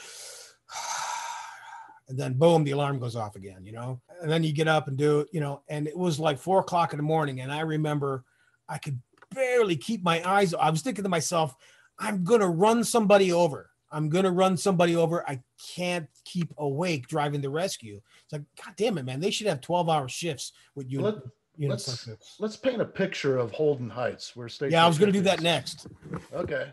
and then boom, the alarm goes off again, you know? And then you get up and do it, you know, and it was like 4 o'clock in the morning. And I remember I could barely keep my eyes. I was thinking to myself, I'm going to run somebody over. I can't keep awake driving the rescue. It's like, God damn it, man. They should have 12-hour shifts with you. Let's paint a picture of Holden Heights. Where state. Yeah, I was going to do that next. Okay.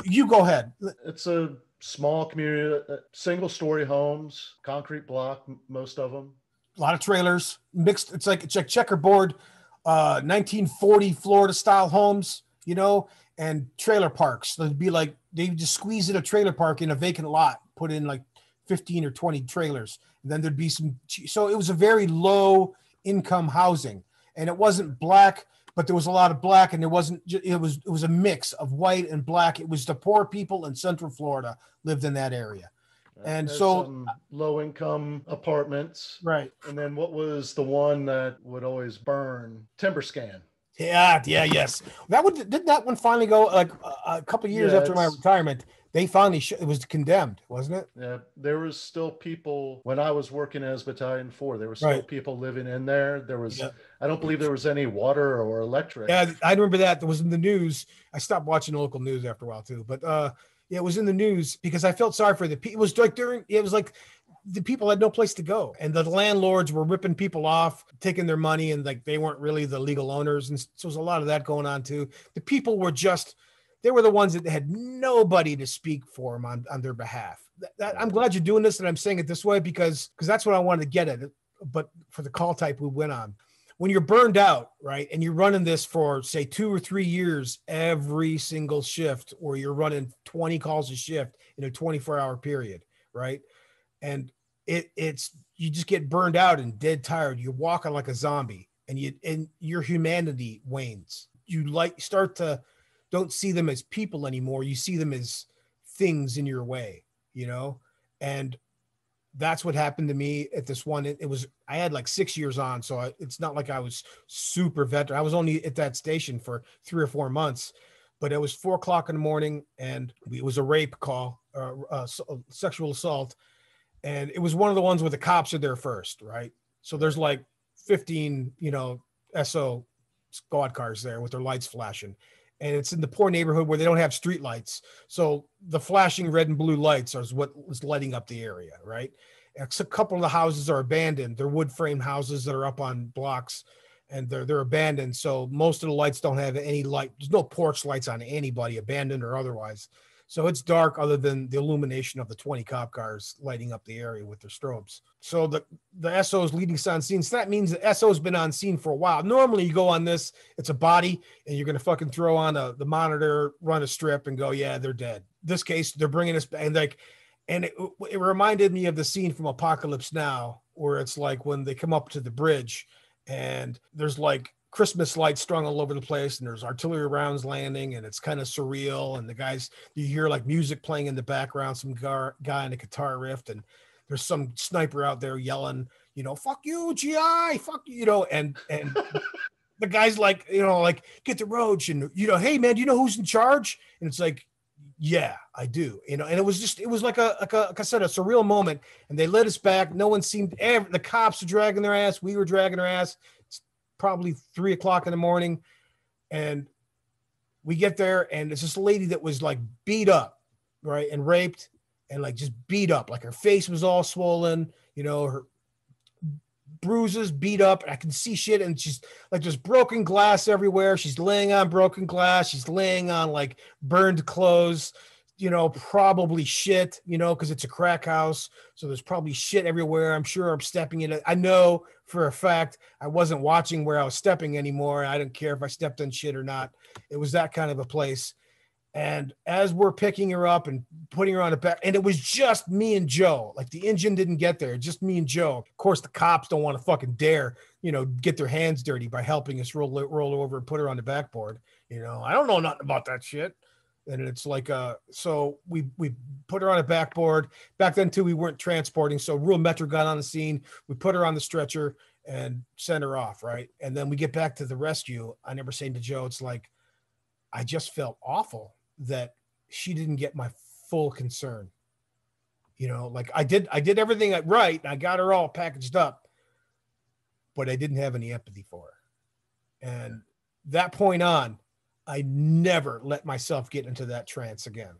You go ahead. It's a small community, single-story homes, concrete block, most of them. A lot of trailers mixed. It's like checkerboard, 1940 Florida-style homes, you know, and trailer parks. They'd be like, they just squeeze in a trailer park in a vacant lot, put in like 15 or 20 trailers, and then there'd be some. So it was a very low-income housing, and it wasn't black. But there was a lot of black, and it was a mix of white and black. It was the poor people in Central Florida lived in that area. And so low income apartments. Right. And then what was the one that would always burn? Timber Scan. Yes. Didn't that one finally go like a couple of years after my retirement? They finally it was condemned, wasn't it? Yeah, there was still people when I was working as Battalion 4. There were still people living in there. There was, I don't believe there was any water or electric. Yeah, I remember that. That was in the news. I stopped watching the local news after a while too, but yeah, it was in the news because I felt sorry for the people. It was like the people had no place to go, and the landlords were ripping people off, taking their money, and like they weren't really the legal owners, and so there was a lot of that going on too. The people were they were the ones that had nobody to speak for them on their behalf. I'm glad you're doing this, and I'm saying it this way because that's what I wanted to get at. But for the call type we went on, when you're burned out, right, and you're running this for say 2 or 3 years every single shift, or you're running 20 calls a shift in a 24-hour period, right, and it's you just get burned out and dead tired. You're walking like a zombie, and your humanity wanes. You start to don't see them as people anymore. You see them as things in your way, you know? And that's what happened to me at this one. I had like 6 years on. So it's not like I was super veteran. I was only at that station for 3 or 4 months, but it was 4 o'clock in the morning and it was a rape call, sexual assault. And it was one of the ones where the cops are there first, right? So there's like 15, SO squad cars there with their lights flashing. And it's in the poor neighborhood where they don't have street lights. So the flashing red and blue lights are what was lighting up the area, right? A couple of the houses are abandoned. They're wood frame houses that are up on blocks and they're abandoned. So most of the lights don't have any light. There's no porch lights on anybody, abandoned or otherwise. So it's dark other than the illumination of the 20 cop cars lighting up the area with their strobes. So the SO is leading us on scene. So that means the SO has been on scene for a while. Normally you go on this, it's a body and you're going to fucking throw on the monitor, run a strip and go, yeah, they're dead. This case, they're bringing us back. And it reminded me of the scene from Apocalypse Now, where it's like when they come up to the bridge and there's like Christmas lights strung all over the place and there's artillery rounds landing and it's kind of surreal. And you hear like music playing in the background, some guy in a guitar riff, and there's some sniper out there yelling, fuck you, GI, fuck you, and the guy's like, get the roach and, hey man, do you know who's in charge? And it's like, yeah, I do, and it was like I said, a surreal moment. And they led us back. No one seemed the cops were dragging their ass. We were dragging our ass. Probably 3 o'clock in the morning. And we get there and it's this lady that was like beat up, right. And raped and like just beat up. Like her face was all swollen, her bruises, beat up, and I can see shit. And she's like, there's broken glass everywhere. She's laying on broken glass. She's laying on like burned clothes. probably shit, because it's a crack house. So there's probably shit everywhere. I'm sure I'm stepping in it. I know for a fact I wasn't watching where I was stepping anymore. I didn't care if I stepped in shit or not. It was that kind of a place. And as we're picking her up and putting her on the back, and it was just me and Joe, like the engine didn't get there, just me and Joe. Of course, the cops don't want to fucking dare, get their hands dirty by helping us roll over and put her on the backboard. I don't know nothing about that shit. And it's like, so we put her on a backboard. Back then too, we weren't transporting. So Rural Metro got on the scene. We put her on the stretcher and sent her off. Right. And then we get back to the rescue. I remember saying to Joe, it's like, I just felt awful that she didn't get my full concern. Like I did everything right. And I got her all packaged up, but I didn't have any empathy for her. And that point on, I never let myself get into that trance again.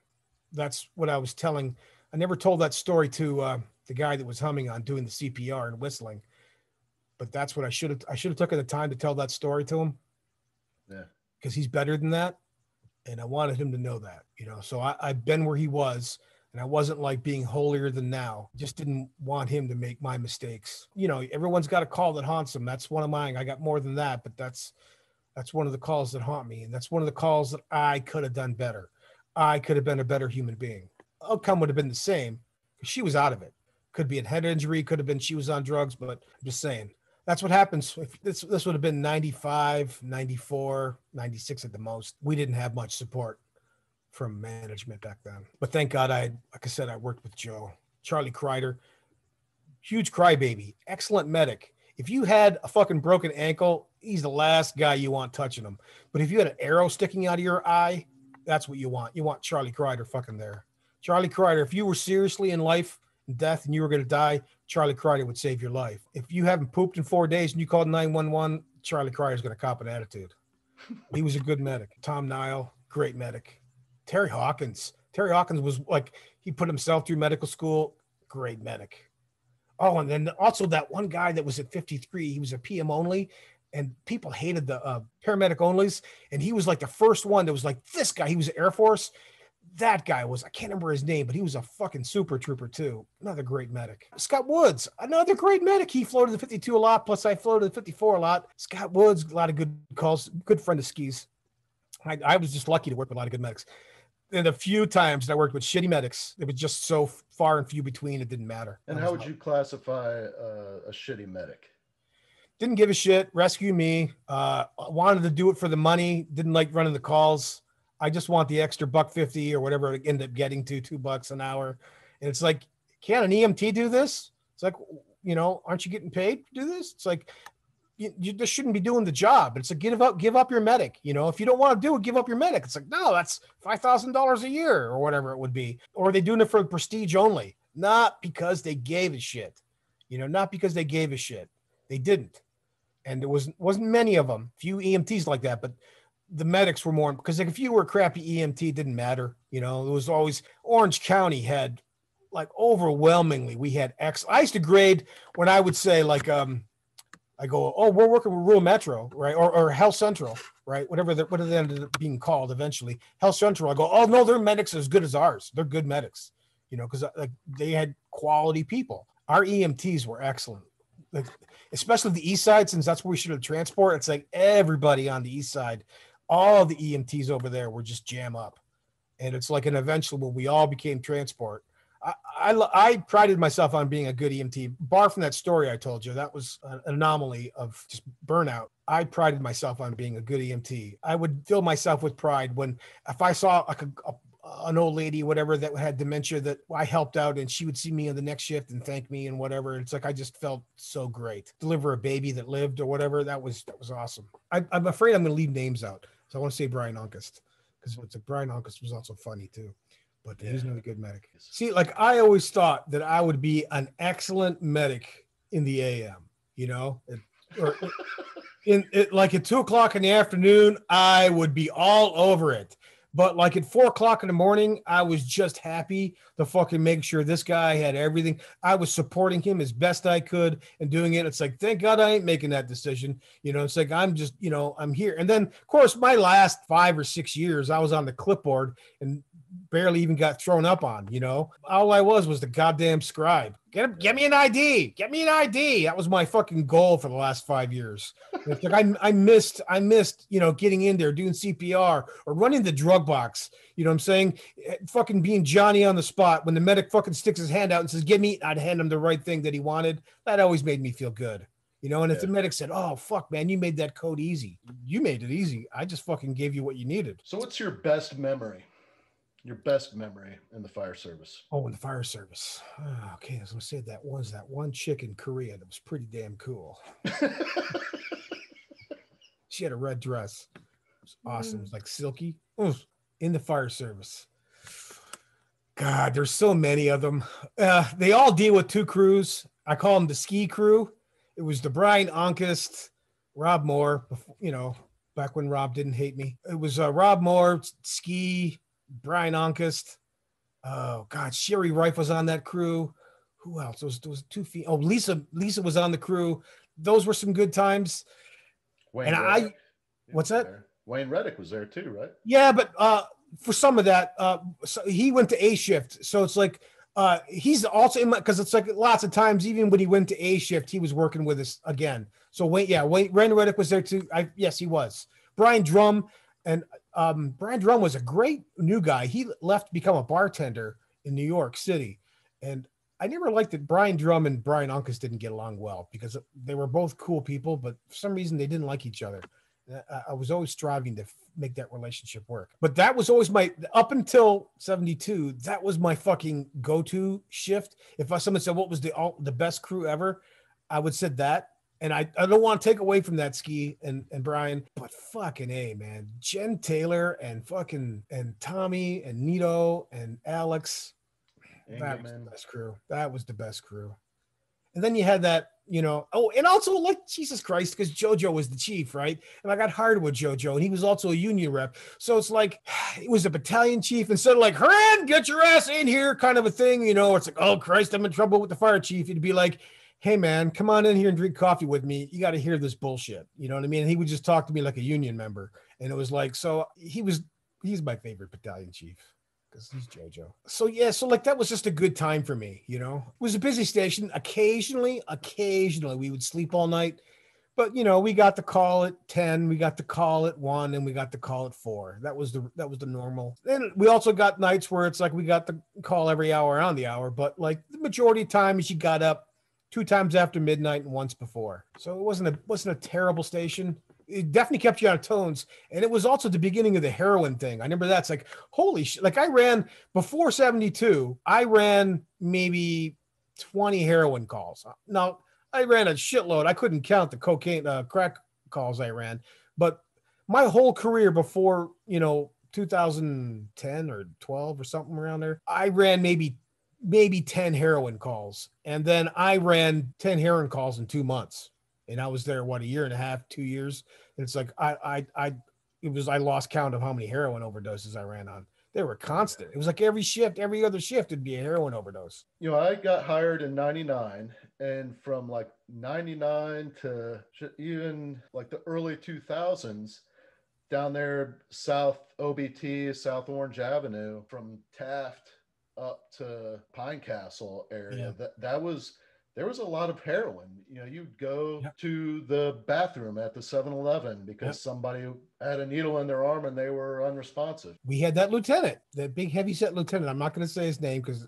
That's what I was telling. I never told that story to the guy that was humming on doing the CPR and whistling, but that's what I should have taken the time to tell that story to him. Yeah. Because he's better than that. And I wanted him to know that, so I've been where he was, and I wasn't like being holier than thou. Just didn't want him to make my mistakes. Everyone's got a call that haunts them. That's one of mine. I got more than that, but that's one of the calls that haunt me. And that's one of the calls that I could have done better. I could have been a better human being. Outcome would have been the same. She was out of it. Could be a head injury. Could have been she was on drugs, but I'm just saying. That's what happens. If this would have been 95, 94, 96 at the most. We didn't have much support from management back then. But thank God like I said, I worked with Joe. Charlie Kreider, huge crybaby, excellent medic. If you had a fucking broken ankle, he's the last guy you want touching him. But if you had an arrow sticking out of your eye, that's what you want. You want Charlie Kreider fucking there. Charlie Kreider, if you were seriously in life and death and you were going to die, Charlie Kreider would save your life. If you haven't pooped in 4 days and you called 911, Charlie Kreider is going to cop an attitude. He was a good medic. Tom Nile, great medic. Terry Hawkins was like, he put himself through medical school, great medic. Oh, and then also that one guy that was at 53, he was a PM only, and people hated the paramedic onlys. And he was like the first one that was like, this guy, he was Air Force. That guy was, I can't remember his name, but he was a fucking super trooper too. Another great medic. Scott Woods, another great medic. He flew to the 52 a lot, plus I flew to the 54 a lot. Scott Woods, a lot of good calls, good friend of Skis. I was just lucky to work with a lot of good medics. And a few times that I worked with shitty medics, it was just so far and few between, it didn't matter. And how would you classify a shitty medic? Didn't give a shit, rescue me, wanted to do it for the money, didn't like running the calls. I just want the extra $1.50 or whatever it ended up getting to, $2 an hour. And it's like, can an EMT do this? It's like, aren't you getting paid to do this? It's like, you just shouldn't be doing the job. It's like, give up your medic. If you don't want to do it, give up your medic. It's like, no, that's $5,000 a year or whatever it would be. Or are they doing it for prestige only? Not because they gave a shit, not because they gave a shit. They didn't. And there wasn't many of them, few EMTs like that, but the medics were more, because like if you were a crappy EMT, it didn't matter. It was always Orange County had like overwhelmingly, we had I used to grade when I would say like, I go, oh, we're working with Rural Metro, right? Or Health Central, right? What they ended up being called eventually. Health Central. I go, oh no, their medics are as good as ours. They're good medics, because like they had quality people. Our EMTs were excellent. Like, especially the east side, since that's where we should have transport. It's like everybody on the east side, all the EMTs over there were just jam up. And it's like an eventual when we all became transport. I prided myself on being a good EMT. Bar from that story I told you, that was an anomaly of just burnout. I prided myself on being a good EMT. I would fill myself with pride if I saw like an old lady, whatever, that had dementia that I helped out, and she would see me on the next shift and thank me and whatever. It's like I just felt so great. Deliver a baby that lived or whatever, that was awesome. I'm afraid I'm going to leave names out, so I want to say Brian Unkest, because it's like Brian Unkest was also funny too. But he's another good medic. See, like I always thought that I would be an excellent medic in the AM, or like at 2:00 in the afternoon, I would be all over it. But like at 4:00 in the morning, I was just happy to fucking make sure this guy had everything. I was supporting him as best I could and doing it. It's like, thank God I ain't making that decision. It's like, I'm just, I'm here. And then of course, my last 5 or 6 years, I was on the clipboard and barely even got thrown up on, you know. All I was the goddamn scribe. Get me an ID. Get me an ID. That was my fucking goal for the last 5 years. It's like I missed, you know, getting in there, doing CPR or running the drug box. You know what I'm saying? Fucking being Johnny on the spot. When the medic fucking sticks his hand out and says, "Give me," I'd hand him the right thing that he wanted. That always made me feel good. You know, and if the medic said, "Oh, fuck, man, you made that code easy. You made it easy. I just fucking gave you what you needed." So what's your best memory? Your best memory in the fire service? Oh, in the fire service. Oh, okay, I was going to say that one chick in Korea that was pretty damn cool. She had a red dress. It was awesome. It was like silky. In the fire service. God, there's so many of them. They all deal with two crews. I call them the ski crew. It was the Brian Onkist, Rob Moore, you know, back when Rob didn't hate me. It was Rob Moore, ski, Brian Onkist. Oh, God, Sherry Rife was on that crew. Who else? Those two feet. Oh, Lisa was on the crew. Those were some good times. Wayne and Reddick. What's that? There. Wayne Reddick was there too, right? Yeah, but for some of that, so he went to A shift. So it's like, he's also in because it's like lots of times, even when he went to A shift, he was working with us again. So Wayne Reddick was there too. Yes, he was. Brian Drum, and Brian Drum was a great new guy. He left to become a bartender in New York City, and I never liked that Brian Drum and Brian Uncas didn't get along well because they were both cool people, but for some reason they didn't like each other. I was always striving to make that relationship work. But that was always up until 72, that was my fucking go-to shift. If someone said, what was the best crew ever? I would say that. And I don't want to take away from that, Ski and Brian, but fucking A, man. Jen Taylor and Tommy and Nito and Alex. That was the best crew. That was the best crew. And then you had that, you know, and also like Jesus Christ, because JoJo was the chief, right? And I got hired with JoJo, and he was also a union rep. So it's like, it was a battalion chief instead of like, Horan, get your ass in here kind of a thing, you know, it's like, oh Christ, I'm in trouble with the fire chief. It'd be like, hey man, come on in here and drink coffee with me. You got to hear this bullshit. You know what I mean? And he would just talk to me like a union member. And it was like, so he's my favorite battalion chief. Because he's JoJo. So yeah, so like that was just a good time for me, you know. It was a busy station. Occasionally we would sleep all night. But you know, we got the call at 10, we got the call at 1, and we got the call at 4. That was the normal. And we also got nights where it's like we got the call every hour on the hour, but like the majority of times you got up 2 times after midnight and once before. So it wasn't a terrible station. It definitely kept you on tones. And it was also the beginning of the heroin thing. I remember that's like, holy shit. Like I ran before 72, I ran maybe 20 heroin calls. Now I ran a shitload. I couldn't count the cocaine, crack calls I ran, but my whole career before, you know, 2010 or 12 or something around there, I ran maybe 10 heroin calls. And then I ran 10 heroin calls in 2 months. And I was there, a year and a half, 2 years. And it's like, I lost count of how many heroin overdoses I ran on. They were constant. It was like every other shift would be a heroin overdose. You know, I got hired in 99, and from like 99 to even like the early 2000s, down there, South OBT, South Orange Avenue, from Taft up to Pine Castle area, there was a lot of heroin. You know, you'd go to the bathroom at the 7-Eleven because somebody had a needle in their arm and they were unresponsive. We had that lieutenant, that big heavyset lieutenant. I'm not going to say his name because,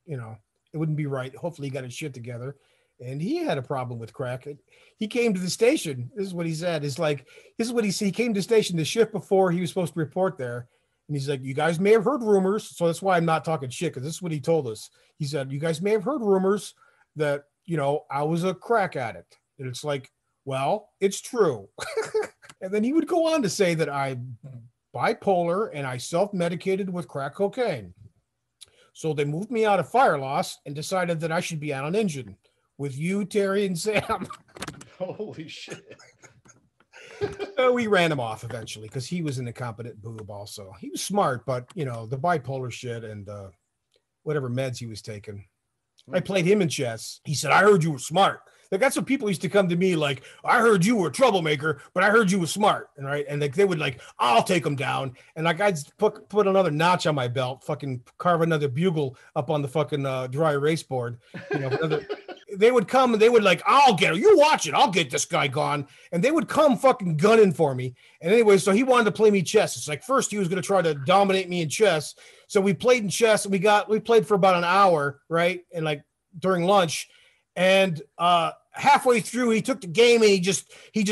you know, it wouldn't be right. Hopefully he got his shit together. And he had a problem with crack. He came to the station. This is what he said. This is what he said. He came to the station the shift before he was supposed to report there. And he's like, you guys may have heard rumors. So that's why I'm not talking shit, because this is what he told us. He said, you guys may have heard rumors that, you know, I was a crack addict. And it's like, well, it's true. And then he would go on to say that I'm bipolar and I self-medicated with crack cocaine. So they moved me out of fire loss and decided that I should be out on engine with you, Terry, and Sam. Holy shit. We ran him off eventually because he was an incompetent boob also. He was smart, but, you know, the bipolar shit and whatever meds he was taking. I played him in chess. He said, I heard you were smart. Like that's what people used to come to me like, I heard you were a troublemaker, but I heard you were smart. And right. And like they would like, I'll take them down. And like I'd put another notch on my belt, fucking carve another bugle up on the fucking dry erase board. You know, they would come and they would like, I'll get her. You watch it. I'll get this guy gone. And they would come fucking gunning for me. And anyway, so he wanted to play me chess. It's like first he was going to try to dominate me in chess. So we played in chess and we played for about an hour, right? And like during lunch. And halfway through, he took the game and he just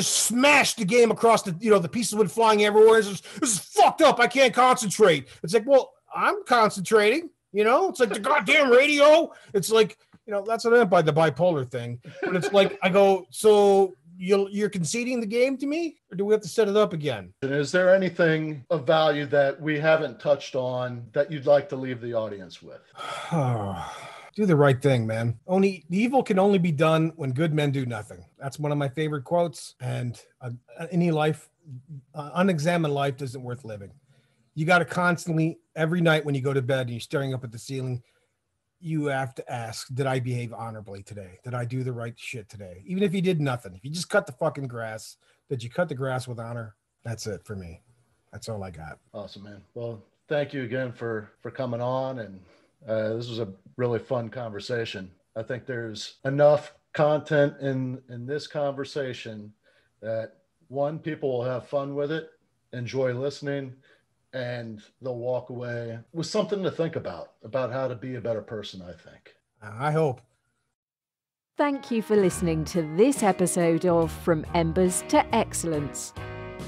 smashed the game across the, you know, the pieces went flying everywhere. This is fucked up. I can't concentrate. It's like, well, I'm concentrating, you know, it's like the goddamn radio. It's like, you know, that's what I meant by the bipolar thing. But it's like, I go, so you're conceding the game to me, or do we have to set it up again? And is there anything of value that we haven't touched on that you'd like to leave the audience with? Do the right thing, man. The evil can only be done when good men do nothing. That's one of my favorite quotes. And any life, unexamined life isn't worth living. You got to constantly, every night when you go to bed and you're staring up at the ceiling, you have to ask, did I behave honorably today? Did I do the right shit today? Even if you did nothing, if you just cut the fucking grass, did you cut the grass with honor? That's it for me. That's all I got. Awesome, man. Well, thank you again for coming on. And this was a really fun conversation. I think there's enough content in this conversation that one, people will have fun with it, enjoy listening, and they'll walk away with something to think about how to be a better person, I think. I hope. Thank you for listening to this episode of From Embers to Excellence.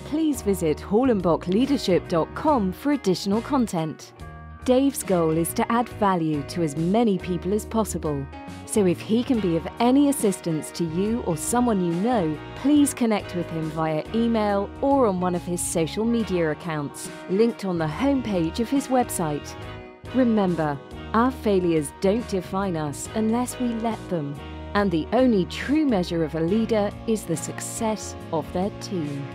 Please visit hallenbachleadership.com for additional content. Dave's goal is to add value to as many people as possible. So if he can be of any assistance to you or someone you know, please connect with him via email or on one of his social media accounts, linked on the homepage of his website. Remember, our failures don't define us unless we let them. And the only true measure of a leader is the success of their team.